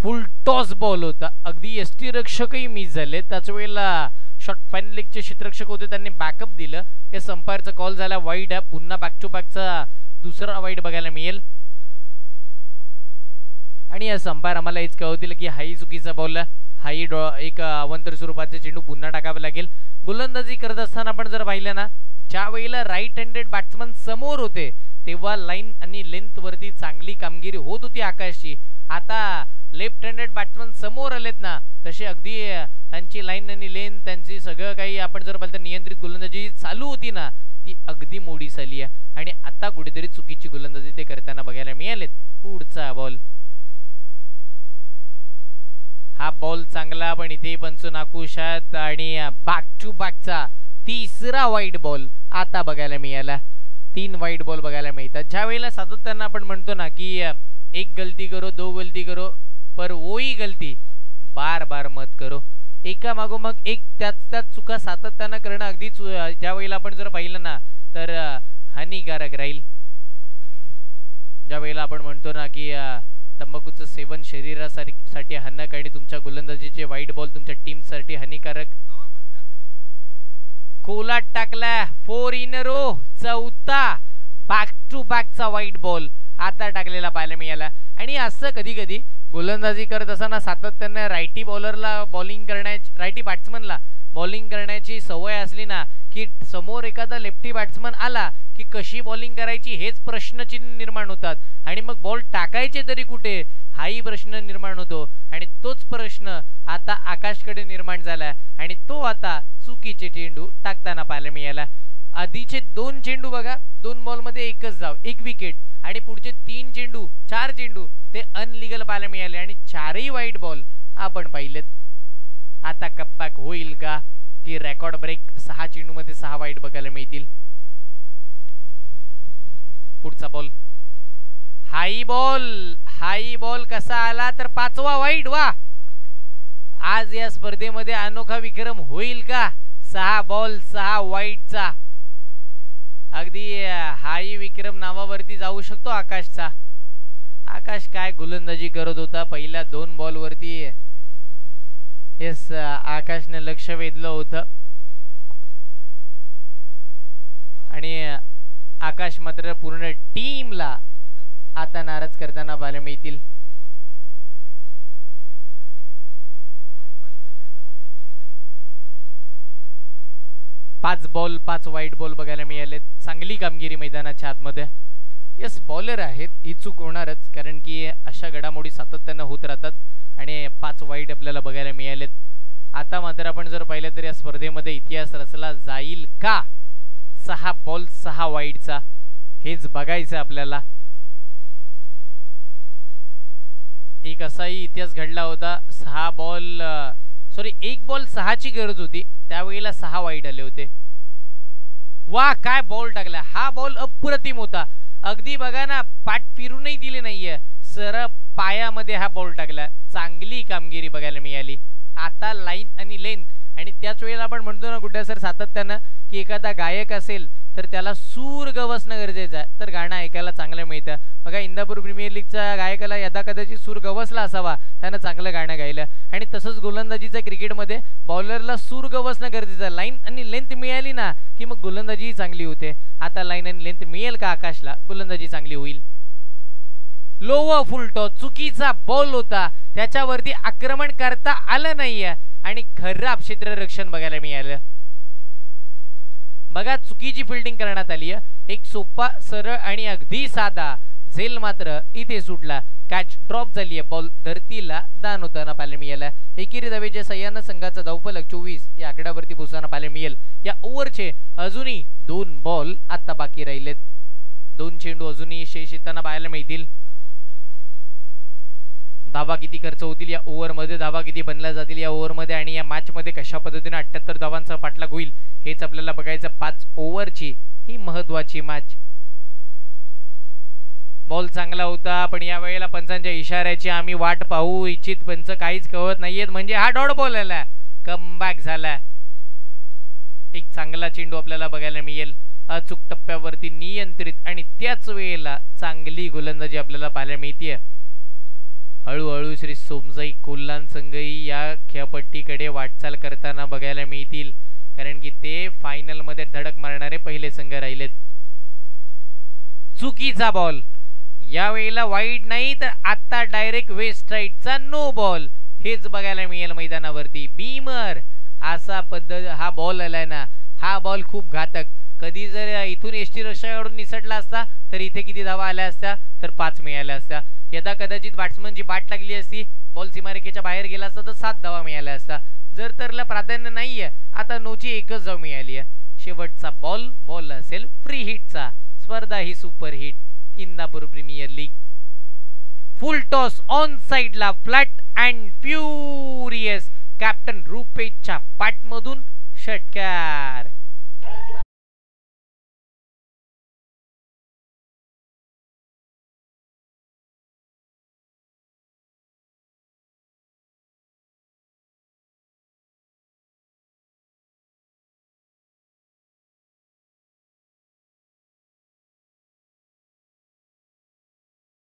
फुल टॉस बॉल होता. अगदी एसटी रक्षकही मिस झाले. त्याच वेळेला शॉर्ट फायनल लीगचे क्षेत्ररक्षक होते त्यांनी बॅकअप दिलं. हे संपायरचा कॉल झाला. वाईड आहे. पुन्हा बॅक टू बॅकचा दुसरा वाईड बघायला मिळेल. आणि या संपायर आम्हाला हेच कळवतील की हाही चुकीचा बॉल हाही एक अवंतर स्वरूपाचे चेंडू पुन्हा टाकावे लागेल. गोलंदाजी करत असताना आपण जर पाहिलं ना, ज्या वेळेला राईट हँडेड बॅट्समन समोर होते तेव्हा लाईन आणि लेंथ वरती चांगली कामगिरी होत होती आकाशची. आता लेफ्ट हँडेड बॅट्समन समोर आलेत ना, तसे अगदी त्यांची लाईन आणि लेंथ, त्यांची सगळं काही आपण जर पाहिलं तर नियंत्रित गोलंदाजी चालू होती ना, ती अगदी मोडीस आली आहे. आणि आता कुठेतरी चुकीची गोलंदाजी ते करताना बघायला मिळालेत. पुढचा बॉल, हा बॉल चांगला पण इथे पंच नाखुशात आणि बॅक टू बॅकचा तिसरा वाईट बॉल आता बघायला मिळाला. 3 वाईट बॉल बघायला मिळतात. ज्या वेळेला सातत्यानं आपण म्हणतो ना की एक गलती करो, 2 गलती करो, पर वही गलती बार बार मत करो. एका मागोमाग एक त्याच चुका सातत्यानं करणं अगदीच ज्या वेळेला आपण जर पाहिलं ना तर हानिकारक राहील. ज्या वेळेला आपण म्हणतो ना की तंबाखूचं सेवन शरीरासाठी हानिकारक आणि तुमच्या गोलंदाजीचे वाईट बॉल तुमच्या टीमसाठी हानिकारक. कोलाट टाकला 4 इन रो, चौथा बॅक टू बॅकचा वाईट बॉल आता टाकलेला पाहायला मिळाला. आणि असं कधी कधी गोलंदाजी करत असताना सातत्याने रायटी बॉलरला बॉलिंग करण्याची, रायटी बॅट्समनला बॉलिंग करण्याची सवय असली ना की समोर एखादा लेफ्टी बॅट्समन आला की कशी बॉलिंग करायची हेच प्रश्नचिन्ह निर्माण होतात. आणि मग बॉल टाकायचे तरी कुठे हाही प्रश्न निर्माण होतो. आणि तोच प्रश्न आता आकाशकडे निर्माण झाला आणि तो आता चुकीचे चेंडू टाकताना पाहायला मिळाला. आधीचे 2 चेंडू बघा, 2 बॉल मध्ये एकच धाव, 1 विकेट. आणि पुढचे 4 चेंडू ते अनलिगल पाहायला मिळाले आणि 4ही वाईट बॉल आपण पाहिलेत. आता कपबॅक होईल का की रेकॉर्ड ब्रेक? 6 चेंडू मध्ये 6 वाईट बघायला मिळतील. पुढचा बॉल, हाई बॉल कसा आला तर 5वा वाईट. वा, आज या स्पर्धेमध्ये अनोखा विक्रम होईल का? 6 बॉल 6 वाईटचा. अगदी हाही विक्रम नावावरती जाऊ शकतो आकाशचा. आकाश काय गोलंदाजी करत होता पहिल्या 2 बॉल वरती. येस, आकाशने लक्ष वेधलं होतं आणि आकाश मात्र पूर्ण टीमला आता नाराज करताना पाहायला मिळतील. पाच बॉल 5 वाईट बॉल बघायला मिळाले. चांगली कामगिरी मैदानाच्या आतमध्ये. यस, बॉलर आहेत, ही चूक होणारच कारण की अशा घडामोडी सातत्यानं होत राहतात आणि 5 वाईट आपल्याला बघायला मिळालेत. आता मात्र आपण जर पाहिलं तर या स्पर्धेमध्ये इतिहास रचला जाईल का 6 बॉल 6 वाईटचा, हेच बघायचं आपल्याला. एक असाही इतिहास घडला होता, 1 बॉल 6 ची गरज होती, त्यावेळेला 6 वाईट आले होते. वा, काय बॉल टाकला. हा बॉल अप्रतिम होता. अगदी बघा ना, पाठ फिरूनही दिली नाहीये, सरळ पायामध्ये हा बॉल टाकला. चांगली कामगिरी बघायला मिळाली. आता लाईन आणि लेंथ आणि त्याच वेळेला आपण म्हणतो ना गुड्डा सर सातत्यानं की एखादा गायक असेल तर त्याला सूर गवसणं गरजेचं आहे, तर गाणं ऐकायला चांगलं मिळतं. बघा, इंदापूर प्रीमियर लीगच्या गायकाला यदा कदाचित सूर गवसला असावा, त्यानं चांगलं गाणं गायलं. आणि तसंच गोलंदाजीच्या क्रिकेटमध्ये बॉलरला सूर गवसणं गरजेचं आहे. लाईन आणि लेंथ मिळाली ना की मग गोलंदाजी चांगली होते. आता लाईन आणि लेंथ मिळेल का आकाशला? गोलंदाजी चांगली होईल. लोवर फुल टॉस, चुकीचा बॉल होता, त्याच्यावरती आक्रमण करता आलं नाहीये आणि खराब क्षेत्ररक्षण बघायला मिळालं. बघा, चुकीची फिल्डिंग करण्यात आली आहे. एक सोपा, सरळ आणि अगदी साधा झेल मात्र इथे सुटला. कॅच ड्रॉप झाली आहे. बॉल धरतीला दान होताना पाहायला मिळाला. एकेरी धावेच्या सह्यानं संघाचा धावफलक 24 या आकड्यावरती पोहोचताना पाहायला मिळेल. या ओव्हरचे अजूनही 2 बॉल आता बाकी राहिलेत. 2 चेंडू अजूनही शेष येताना पाहायला मिळतील. धावा किती खर्च होतील या ओव्हरमध्ये, धावा किती बनल्या जातील या ओव्हरमध्ये आणि या मॅच मध्ये कशा पद्धतीने 78 धावांचा पाठलाग होईल हेच आपल्याला बघायचं. 5 ओव्हरची ही महत्वाची मॅच. बॉल चांगला होता पण या वेळेला पंचांच्या इशाऱ्याची आम्ही वाट पाहू इच्छित. पंच काहीच कळत नाहीयेत म्हणजे हा डॉट बॉल आला, कमबॅक झाला. एक चांगला चेंडू आपल्याला बघायला मिळेल. अचूक टप्प्यावरती नियंत्रित आणि त्याच वेळेला चांगली गोलंदाजी आपल्याला पाहायला मिळते. हळूहळू श्री सोमजाई कोल्हान संघही या खेळपट्टीकडे वाटचाल करताना बघायला मिळतील कारण की ते फायनल मध्ये धडक मारणारे पहिले संघ राहिलेत. चुकीचा बॉल, या वेळेला वाईट नाही तर आता डायरेक्ट वेस्ट साइडचा नो बॉल. हेच बघायला मिळेल मैदानावरती. बीमर असा पद्धत हा बॉल आलाय ना, हा बॉल खूप घातक. कधी जर इथून एसटी रक्षकाकडून निसटला असता तर इथे किती धावा आल्या असत्या, तर 5 मिळाल्या असत्या. यदा कदाचित बॅट्समनची बाट लागली असती, बॉल सीमारेखेच्या बाहेर गेला असता तर 7 धावा मिळाल्या असत्या. जर तरला प्राधान्य नाहीये, आता 9ची 1च धाव मिळाली आहे. शेवटचा बॉल असेल फ्री हिटचा. स्पर्धा ही super hit. Indapur premier league. Full toss on साइडला फ्लॅट अँड फ्युरियस. कॅप्टन रुपेशच्या पाठमधून षटकार.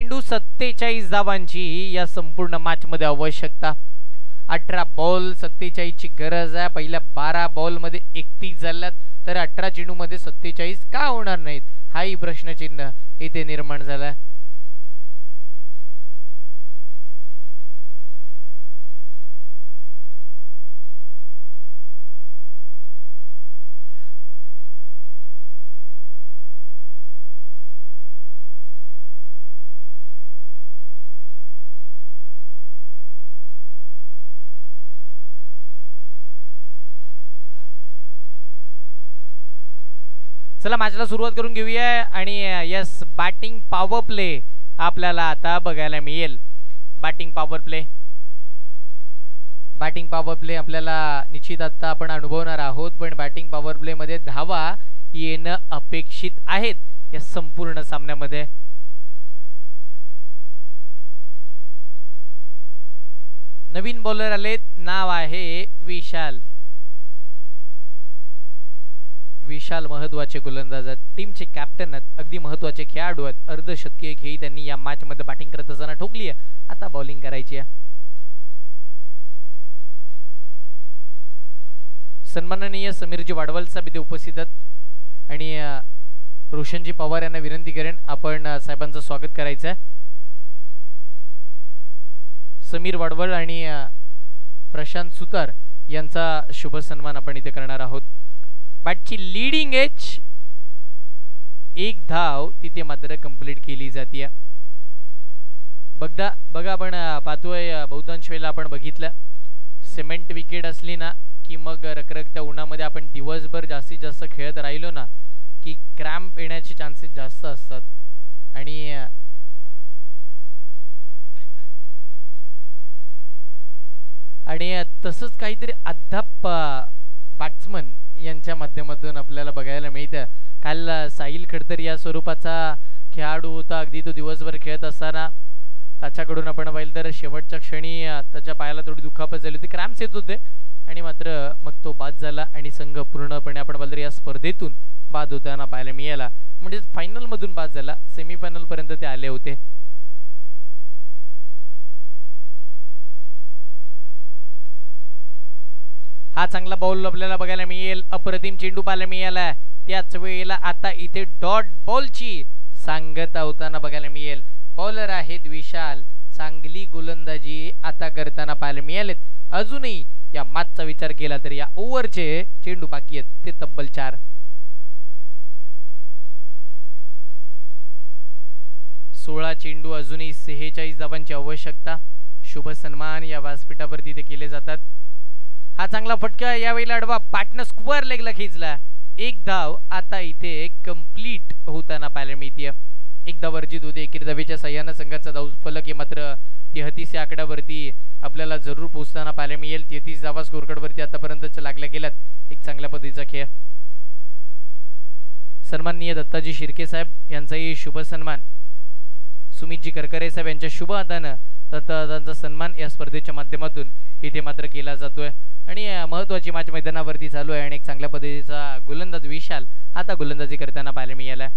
चेंडू 47 धावांची या संपूर्ण मॅच मध्ये आवश्यकता. 18 बॉल 47 ची गरज आहे. पहिल्या 12 बॉल मध्ये 31 झाल्यात, तर 18 चेंडू मध्ये 47 का होणार नाहीत, हाही प्रश्नचिन्ह इथे निर्माण झालाय. चला मॅचला सुरुवात करून घेऊया. आणि यस, बॅटिंग पॉवर प्ले आपल्याला आता बघायला मिळेल. बॅटिंग पॉवर प्ले आपल्याला निश्चित आता आपण अनुभवणार आहोत. पण बॅटिंग पॉवर प्ले मध्ये धावा येणं अपेक्षित आहेत या संपूर्ण सामन्यामध्ये. नवीन बॉलर आलेत, नाव आहे विशाल. महत्वाचे गोलंदाज आहेत, टीमचे कॅप्टन आहेत, अगदी महत्वाचे खेळाडू आहेत. अर्धशतकीय खेळी त्यांनी या मॅच मध्ये बॅटिंग करत असताना ठोकली आहे. आता बॉलिंग करायची आहे. सन्माननीय समीरजी वाडवाल साहेब इथे उपस्थित आहेत आणि रोशनजी पवार यांना विनंती करेन आपण साहेबांचं स्वागत करायचं आहे. समीर वाडवळ आणि प्रशांत सुतार यांचा शुभ सन्मान आपण इथे करणार आहोत. बॅटची लीडिंग एज, 1 धाव तिथे मात्र कंप्लीट केली जाते. बघा आपण पाहतोय बहुतांश वेळेला आपण बघितलं सिमेंट विकेट असली ना की मग रखरखत्या उन्हामध्ये आपण दिवसभर जास्तीत जास्त खेळत राहिलो ना की क्रॅम्प येण्याचे चान्सेस जास्त असतात. आणि तसंच काहीतरी अद्याप बॅट्समन यांच्या माध्यमातून आपल्याला बघायला मिळतं. काल साहिल खडतर या स्वरूपाचा खेळाडू होता. अगदी तो दिवसभर खेळत असताना त्याच्याकडून आपण पाहिलं तर शेवटच्या क्षणी त्याच्या पायाला थोडी दुखापत झाली होती, क्रॅम्प्स येत होते आणि मात्र मग तो बाद झाला आणि संघ पूर्णपणे आपण पाहिलं तर या स्पर्धेतून बाद होताना पाहायला मिळाला. म्हणजे फायनल मधून बाद झाला, सेमीफायनल पर्यंत ते आले होते. हा चांगला बॉल आपल्याला बघायला मिळेल. अप्रतिम चेंडू पाहायला मिळाला. त्याच वेळेला आता इथे डॉट बॉलची सांगता होताना बघायला मिळेल. बॉलर आहेत विशाल. चांगली गोलंदाजी आता करताना पाहायला मिळालेत. अजूनही या मॅचचा विचार केला तर या ओव्हरचे चेंडू बाकी आहेत ते तब्बल 4. सोळा चेंडू अजूनही 46 धावांची आवश्यकता. शुभ सन्मान या व्यासपीठावरती ते केले जातात. हा चांगला फटका यावेळेला अडवा पार्टनर स्क्वेअर लेगला खेचला. 1 धाव आता इथे कंप्लीट होताना पाहायला मिळते. 1 धाव अर्जित होते. एकेरी धावेच्या सहाय्यानं संघाचा धाव फलक मात्र 33 या आकड्यावरती आपल्याला जरूर पोहोचताना पाहायला मिळेल. 33 धावा स्कोरकार्ड वरती आतापर्यंत लागल्या गेल्यात. एक चांगल्या पद्धतीचा खेळ. सन्माननीय दत्ताजी शिर्के साहेब यांचाही शुभ सन्मान. सुमितजी करकरे साहेब यांच्या शुभ हातानं दत्तादांचा सन्मान या स्पर्धेच्या माध्यमातून इथे मात्र केला जातोय. आणि महत्वाची मॅच मैदानावरती चालू आहे आणि एक चांगल्या पद्धतीचा गोलंदाज विशाल आता गोलंदाजी करताना पाहायला मिळाला.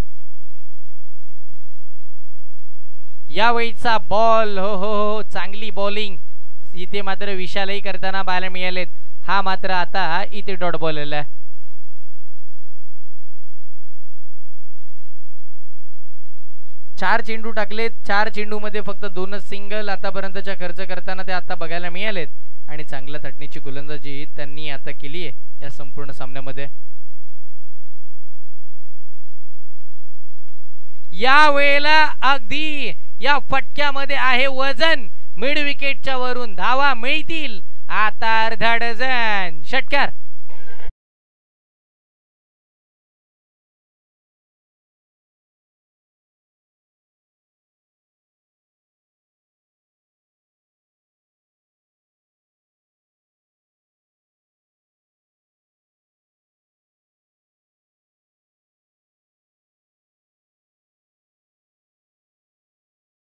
यावेळीचा बॉल हो चांगली बॉलिंग इथे मात्र विशालही करताना पाहायला मिळालेत. हा मात्र आता इथे डॉट बॉल आला. 4 चेंडू टाकले, 4 चेंडू मध्ये फक्त 2च सिंगल आतापर्यंतच्या खर्च करताना ते आता बघायला मिळालेत आणि चांगल्या तटणीची गोलंदाजी त्यांनी आता केली आहे या संपूर्ण सामन्यामध्ये. या वेळेला अगदी या फटक्यामध्ये आहे वजन. मिड विकेटच्या वरून धावा मिळतील आता अर्धा डझन. षटकार.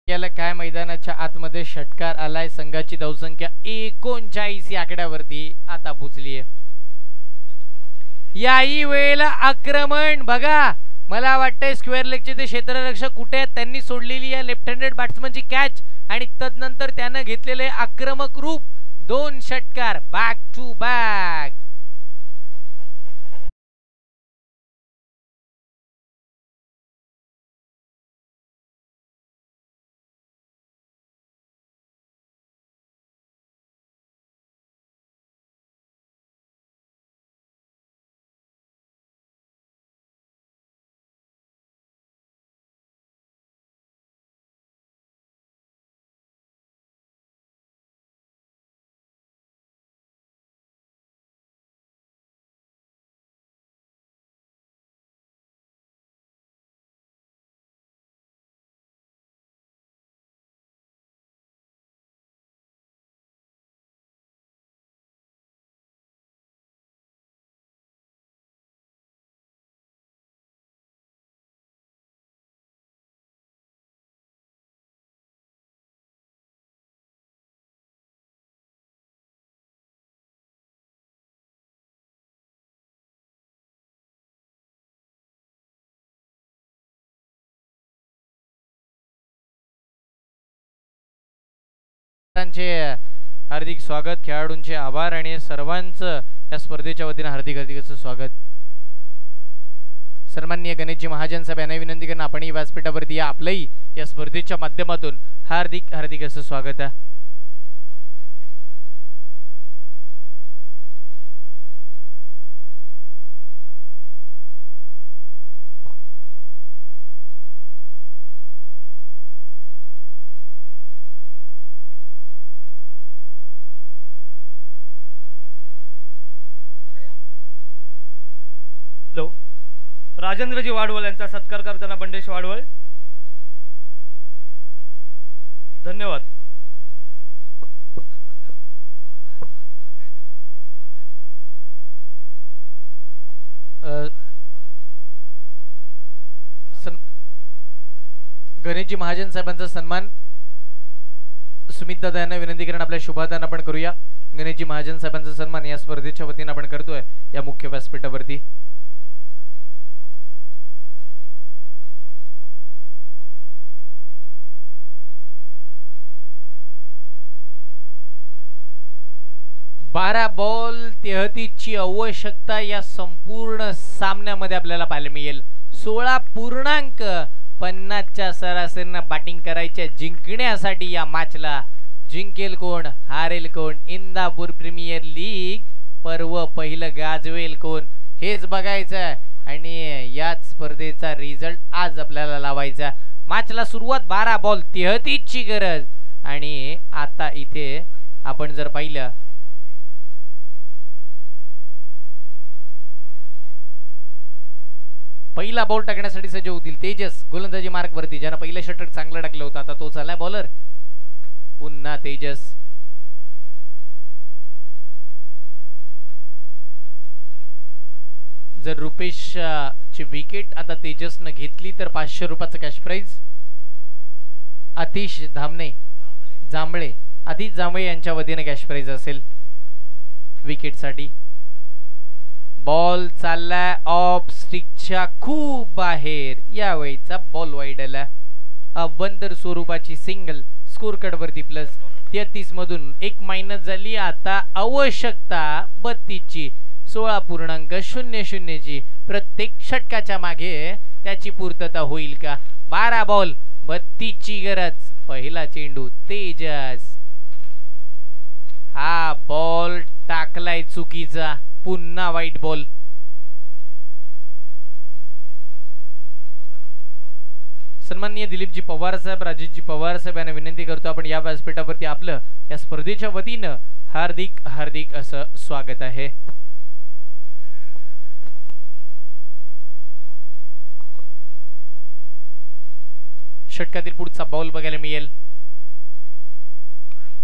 याला काय मैदानाच्या आतमध्ये षटकार आलाय. संघाची धावसंख्या 39 या आकड्यावरती आता पोहोचली आहे. याही वेळेला आक्रमण बघा. मला वाटतंय स्क्वेअर लेगचे ते क्षेत्ररक्षक कुठे आहेत. त्यांनी सोडलेली या लेफ्ट हँडेड बॅट्समनची कॅच आणि तदनंतर त्यानं घेतलेले आक्रमक रूप. 2 षटकार बॅक टू बॅक. हार्दिक स्वागत. खेळाडूंचे आभार आणि सर्वांचं या स्पर्धेच्या वतीने हार्दिक हार्दिक असं स्वागत. सन्माननीय गणेशजी महाजन साहेब यांना विनंती करून आपणही व्यासपीठावरती या. आपलंही या स्पर्धेच्या माध्यमातून हार्दिक हार्दिक असं स्वागत आहे. राजेंद्रजी वाडवळ यांचा सत्कार करताना बंडेश वाडवळ. धन्यवाद. गणेशजी महाजन साहेबांचा सन्मान सुमित दादा यांना विनंती करून आपल्या शुभादान आपण करूया. गणेशजी महाजन साहेबांचा सन्मान या स्पर्धेच्या वतीने आपण करतोय या मुख्य व्यासपीठावरती. बारा बॉल 33 ची आवश्यकता या संपूर्ण सामन्यामध्ये आपल्याला पाहायला मिळेल. 16.50च्या सरासरीनं बॅटिंग करायच्या जिंकण्यासाठी या मॅचला. जिंकेल कोण हारेल कोण, इंदापूर प्रीमियर लीग पर्व पहिलं गाजवेल कोण हेच बघायचं आणि याच स्पर्धेचा रिझल्ट आज आपल्याला लावायचा. मॅचला सुरुवात 12 बॉल 33 ची गरज आणि आता इथे आपण जर पाहिलं पहिला बॉल टाकण्यासाठी सज्ज होतील तेजस गोलंदाजी मार्क वरती. ज्यानं पहिलं षटक चांगलं टाकलं होतं आता तो झालाय बॉलर. पुन्हा तेजस. जर रुपेश ची विकेट आता तेजसनं घेतली तर 500 रुपयाचं कॅश प्राइज. आतिश जांभळे यांच्या वतीने कॅश प्राइज असेल विकेट साठी. बॉल चाललाय ऑफ स्टिकच्या खूप बाहेर. यावेळीचा बॉल वाईड आला. अवंतर स्वरूपाची सिंगल. स्कोर कार्ड वरती +33 मधून 1 मायनस झाली. आता आवश्यकता 32 ची. 16.00 ची. प्रत्येक षटकाच्या मागे त्याची पूर्तता होईल का. 12 बॉल 32ची गरज. पहिला चेंडू तेजस, हा बॉल टाकलाय चुकीचा, पुन्हा वाईट बॉल. सन्माननीय दिलीपजी पवार साहेब, राजेशजी पवार साहेब यांना विनंती करतो आपण या व्यासपीठावरती आपलं या स्पर्धेच्या वतीनं हार्दिक हार्दिक असं स्वागत आहे. षटकातील पुढचा बॉल बघायला मिळेल.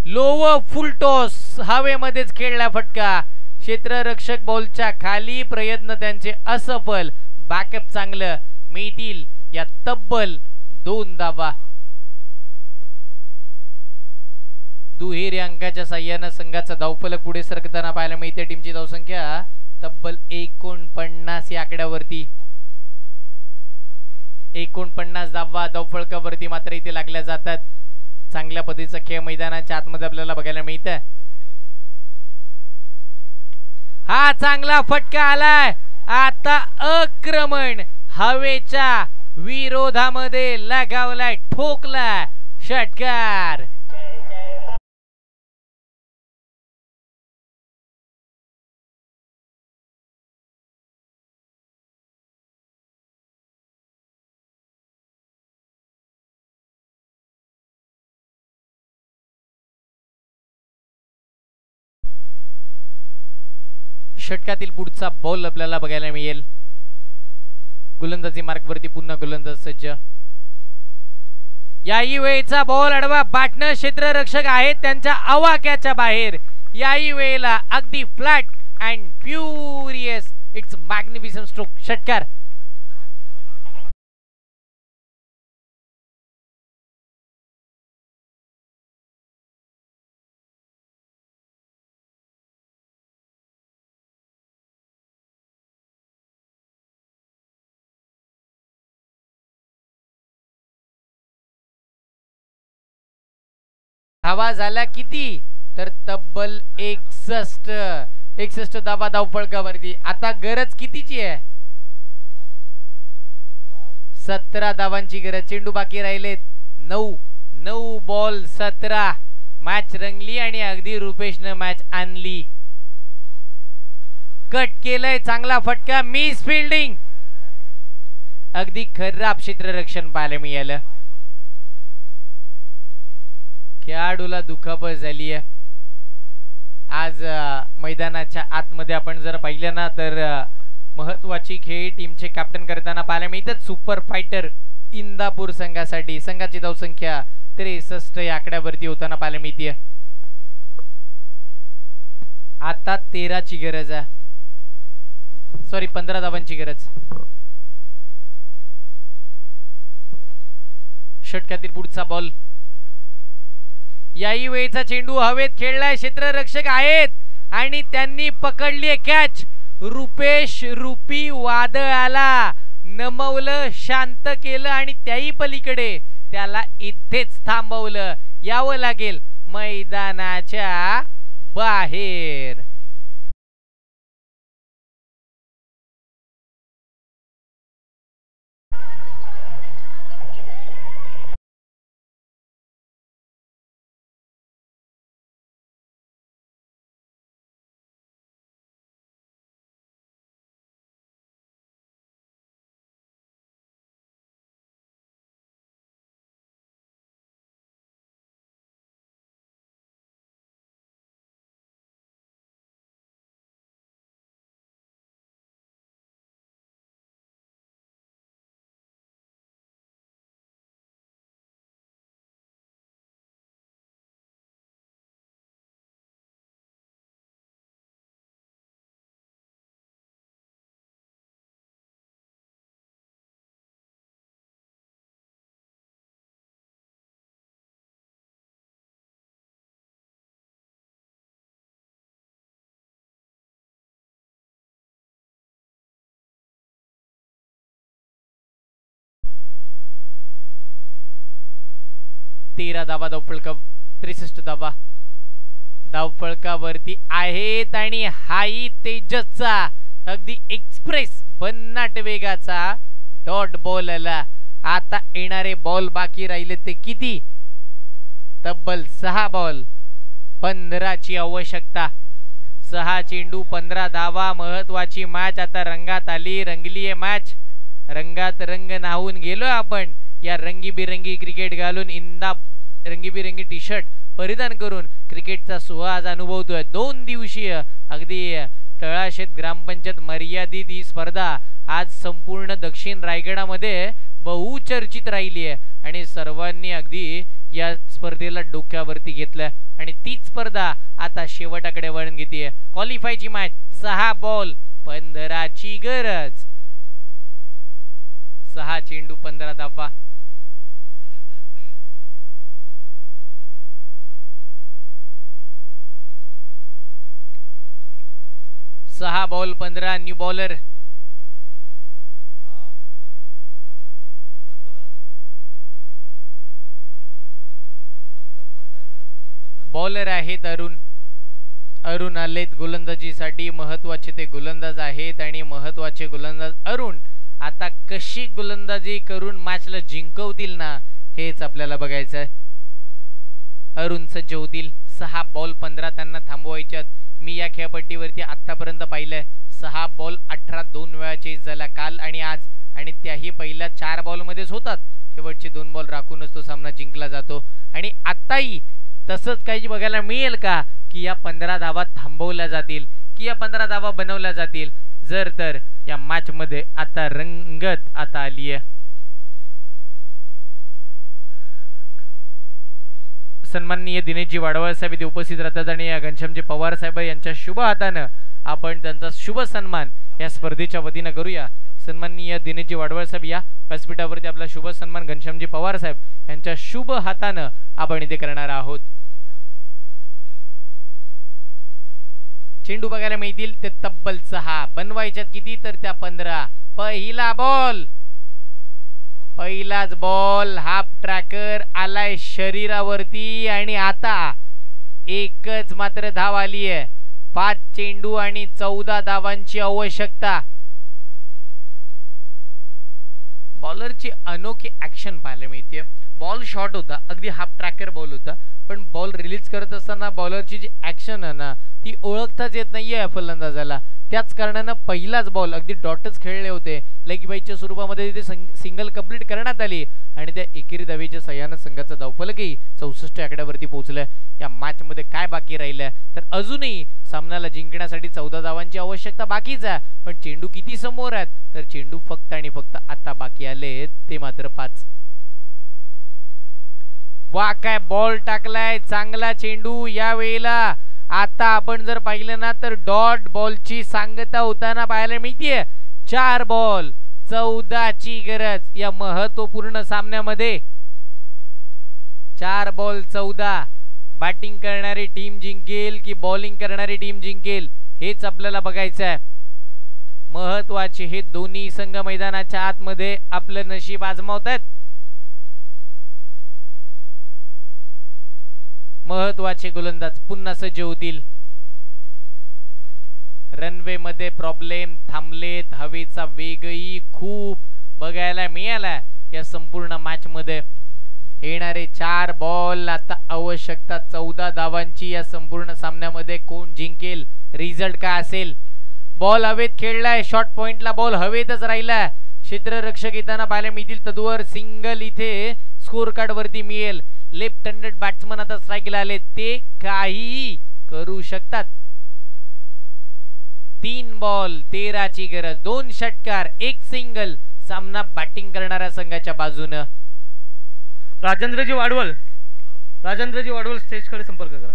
लोवर फुल टॉस, हवेमध्येच खेळला फटका. क्षेत्ररक्षक बॉलच्या खाली, प्रयत्न त्यांचे असफल. बॅकअप चांगलं, मिळतील या तब्बल 2 धावा. दुहेरी अंकाच्या साह्यानं संघाचा धावफलक पुढे सरकताना पाहायला मिळते. टीमची धावसंख्या तब्बल 49 या आकड्यावरती. 49 धावा धावफलकावरती मात्र इथे लागल्या जातात. चांगल्या पद्धतीचा खेळ मैदानाच्या आतमध्ये आपल्याला बघायला मिळतं. हा चांगला फटका आलाय. आता आक्रमण हवेच्या विरोधामध्ये लगावलाय, ठोकलाय षटकार. षटकातील पुढचा बॉल आपल्याला बघायला मिळेल. गोलंदाजी मार्कवरती पुन्हा गोलंदाज सज्ज. याही वेळेचा बॉल आडवा बाटणं क्षेत्ररक्षक आहेत त्यांच्या आवाक्याच्या बाहेर. याही वेळेला अगदी flat and furious, it's magnificent stroke. षटकार. धावा झाला किती तर तब्बल 61 धावा धावफलकावरती. आता गरज कितीची आहे? 17 धावांची गरज. चेंडू बाकी राहिलेत 9 बॉल 17. मॅच रंगली आणि अगदी रुपेशनं मॅच आणली. कट केलंय, चांगला फटका, मिस फिल्डिंग, अगदी खराब क्षेत्ररक्षण पाहायला मिळालं. खेळाडूला दुखापत झाली आहे. आज मैदानाच्या आतमध्ये आपण जर पाहिलं ना तर महत्वाची खेळी टीमचे कॅप्टन करताना पाहायला मिळतात. सुपर फायटर इंदापूर संघासाठी संघाची धावसंख्या 63 या आकड्यावरती होताना पाहायला मिळते. आता 13ची गरज आहे, सॉरी 15 धावांची गरज. षटकातील पुढचा बॉल. याही वेळेचा चेंडू हवेत खेळलाय. क्षेत्ररक्षक आहेत आणि त्यांनी पकडली कॅच. रुपेश रूपी वादळाला नमवलं, शांत केलं आणि त्याही पलीकडे त्याला इथेच थांबवलं. यावं लागेल मैदानाच्या बाहेर. तेरा धावा धावफलका 63 धावा धावफलकावरती आहेत आणि हाई तेजसचा अगदी एक्सप्रेस भन्नाट वेगाचा डॉट बॉल आला आता येणारे बॉल बाकी राहिले ते किती? तब्बल 6 बॉल, 15ची आवश्यकता. 6 चेंडू 15 धावा. महत्वाची मॅच आता रंगात आली. रंगली आहे मॅच. रंगात रंग न्हावून गेलो आपण. या रंगीबिरंगी क्रिकेट घालून रंगीबिरंगी टी शर्ट परिधान करून क्रिकेटचा सुहास अनुभवतोय. 2 दिवसीय अगदी तळाशेत ग्रामपंचायत मर्यादित ही स्पर्धा आज संपूर्ण दक्षिण रायगडामध्ये बहुचर्चित राहिली आहे आणि सर्वांनी अगदी या स्पर्धेला डोक्यावरती घेतलं आणि तीच स्पर्धा आता शेवटाकडे वळण घेते. क्वालिफायची मॅच. 6 बॉल 15ची गरज. 6 चेंडू 15 धावा. सहा बॉल 15. न्यू बॉलर बॉलर आहेत अरुण आलेत गोलंदाजीसाठी. महत्वाचे ते गोलंदाज आहेत आणि महत्वाचे गोलंदाज अरुण आता कशी गोलंदाजी करून मॅचला जिंकवतील ना, हेच आपल्याला बघायचं आहे. अरुण सज्ज होतील. 6 बॉल 15 त्यांना थांबवायच्यात. मी या खेळपट्टीवरती आतापर्यंत पाहिलंय 6 बॉल 18 2 वेळा चेस झाला काल आणि आज, आणि त्याही पहिल्या 4 बॉल मध्येच होतात. शेवटचे 2 बॉल राखूनच तो सामना जिंकला जातो आणि आताही तसंच काही बघायला मिळेल का की या 15 धावा थांबवल्या जातील की या 15 धावा बनवल्या जातील. जर तर या मॅच मध्ये आता रंगत आता आली आहे. सन्माननीय दिनेशजी वाडवळ साहेब इथे उपस्थित राहतात आणि या घनश्यामजी पवार साहेब यांच्या शुभ हातानं आपण त्यांचा शुभ सन्मान या स्पर्धेच्या वतीनं करूया. सन्माननीय दिनेशजी वाडवळ साहेब या व्यासपीठावरती आपला शुभ सन्मान घनश्यामजी पवार साहेब यांच्या शुभ हातानं आपण इथे करणार आहोत. चेंडू बघायला मिळतील ते तब्बल 6. बनवायच्यात किती तर त्या 15. पहिला बॉल, पहिलाच बॉल. हाफ ट्रॅकर आलाय शरीरावरती आणि आता एकच मात्र धाव आली आहे. 5 चेंडू आणि 14 धावांची आवश्यकता. बॉलरची अनोखी ऍक्शन पाहायला मिळते. बॉल शॉर्ट होता, अगदी हाफ ट्रॅकर बॉल होता, पण बॉल रिलीज करत असताना बॉलरची जी ऍक्शन आहे ना ती ओळखताच येत नाहीये फलंदाजाला. त्याच कारणानं पहिलाच बॉल अगदी डॉटच खेळले होते. लेग बाईच्या स्वरूपामध्ये तिथे सिंगल कंप्लीट करण्यात आली आणि त्या एकेरी धावेच्या सहाय्यानं संघाचा धावफलकही 64 आकड्यावरती पोहोचलाय. या मॅच मध्ये काय बाकी राहिलंय तर अजूनही सामन्याला जिंकण्यासाठी 14 धावांची आवश्यकता बाकीच आहे. पण चेंडू किती समोर आहेत तर चेंडू फक्त आणि फक्त आता बाकी आले ते मात्र 5. वा काय बॉल टाकलाय, चांगला चेंडू. या वेळेला आता आपण जर पाहिलं ना तर डॉट बॉलची सांगता होताना पाहायला मिळतीये. 4 बॉल 14ची गरज या महत्वपूर्ण सामन्यामध्ये. 4 बॉल 14. बॅटिंग करणारी टीम जिंकेल की बॉलिंग करणारी टीम जिंकेल हेच आपल्याला बघायचं आहे. महत्वाचे हे दोन्ही संघ मैदानाच्या आतमध्ये आपलं नशीब आजमावतात. महत्वाचे गोलंदाज पुन्हा सज्ज होतील. रनवे मध्ये प्रॉब्लेम थांबलेत. हवेचा वेगही खूप बघायला मिळाला या संपूर्ण मॅच मध्ये. येणारे 4 बॉल आता आवश्यकता 14 धावांची. या संपूर्ण सामन्यामध्ये कोण जिंकेल, रिझल्ट काय असेल. बॉल हवेत खेळलाय, शॉर्ट पॉइंटला बॉल हवेतच राहिलाय. क्षेत्ररक्षक येताना पाहायला मिळतील. तदवर सिंगल इथे स्कोर कार्ड वरती मिळेल. लेफ्ट हँडेड बॅट्समन आता स्ट्राईकला आले, ते काहीही करू शकतात. 3 बॉल 13ची गरज. 2 षटकार 1 सिंगल. सामना बॅटिंग करणाऱ्या संघाच्या बाजूने. राजेंद्रजी वाडवल स्टेजकडे संपर्क करा.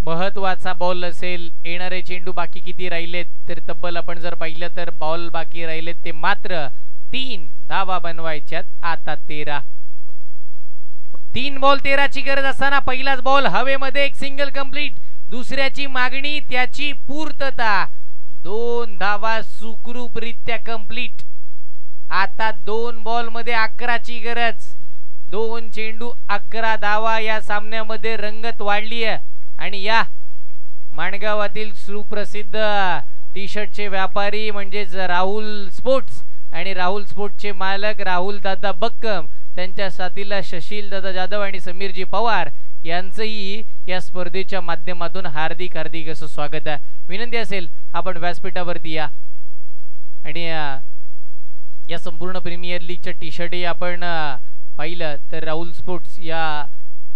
महत्वाचा बॉल असेल. येणारे चेंडू बाकी किती राहिलेत तर तब्बल आपण जर पाहिलं तर बॉल बाकी राहिलेत ते मात्र 3 धावा बनवायच्यात आता 13. 3 बॉल 13ची गरज असताना पहिलाच बॉल हवेमध्ये, 1 सिंगल कंप्लीट. दुसऱ्याची मागणी, त्याची पूर्तता. 2 धावा सुखरूपरित्या कंप्लीट. आता 2 बॉल मध्ये 11ची गरज. 2 चेंडू 11 धावा. या सामन्यामध्ये रंगत वाढली आहे आणि या माणगावातील सुप्रसिद्ध टी शर्टचे व्यापारी म्हणजेच राहुल स्पोर्ट्स आणि राहुल स्पोर्ट्सचे मालक राहुल दादा बक्कम, त्यांच्या साथीला शशील दादा जाधव आणि समीरजी पवार यांचंही या स्पर्धेच्या माध्यमातून हार्दिक हार्दिक असं स्वागत आहे. विनंती असेल आपण व्यासपीठावरती या आणि या संपूर्ण प्रीमियर लीगच्या टी शर्टही आपण पाहिलं तर राहुल स्पोर्ट्स या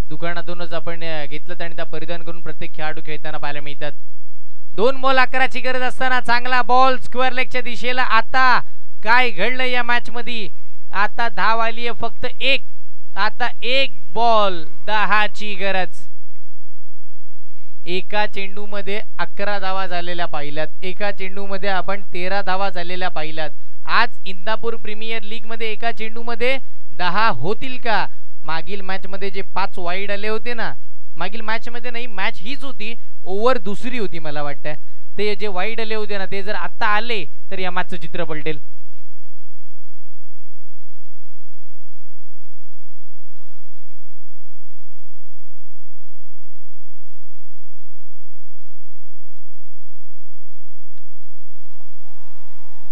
दुकानातूनच आपण घेतलं आणि त्या परिधान करून प्रत्येक खेळाडू खेळताना पाहायला मिळतात. 2 बॉल 11ची गरज असताना चांगला बॉल स्क्वेअर लेगच्या दिशेला. आता काय घडलं या मॅच मध्ये? आता धाव आली आहे फक्त 1. आता 1 बॉल 10ची गरज. एका चेंडू मध्ये 11 धावा झालेल्या पाहिल्यात. एका चेंडू मध्ये आपण 13 धावा झालेल्या पाहिल्यात. आज इंदापूर प्रीमियर लीग मध्ये एका चेंडू मध्ये 10 होतील का? मागील मॅच मध्ये जे 5 वाईड आले होते ना, मागील मॅच मध्ये नाही, मॅच हीच होती, ओव्हर दुसरी होती मला वाटतं, ते जे वाईड आले होते ना ते जर आता आले तर या मॅचचं चित्र पलटेल.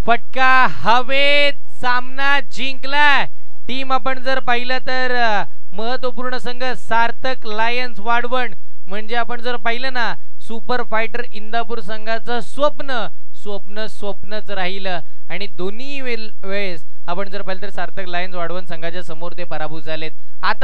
फटका हवेत, सामना जिंकलाय. टीम आपण जर पाहिलं तर महत्वपूर्ण संघ सार्थक लायन्स वाढवण, म्हणजे आपण जर पाहिलं ना सुपर फायटर इंदापूर संघाचं स्वप्नच राहिलं आणि दोन्ही वेळेस आपण जर पाहिलं तर सार्थक लायन्स वाढवण संघाच्या समोर ते पराभूत झालेत. आता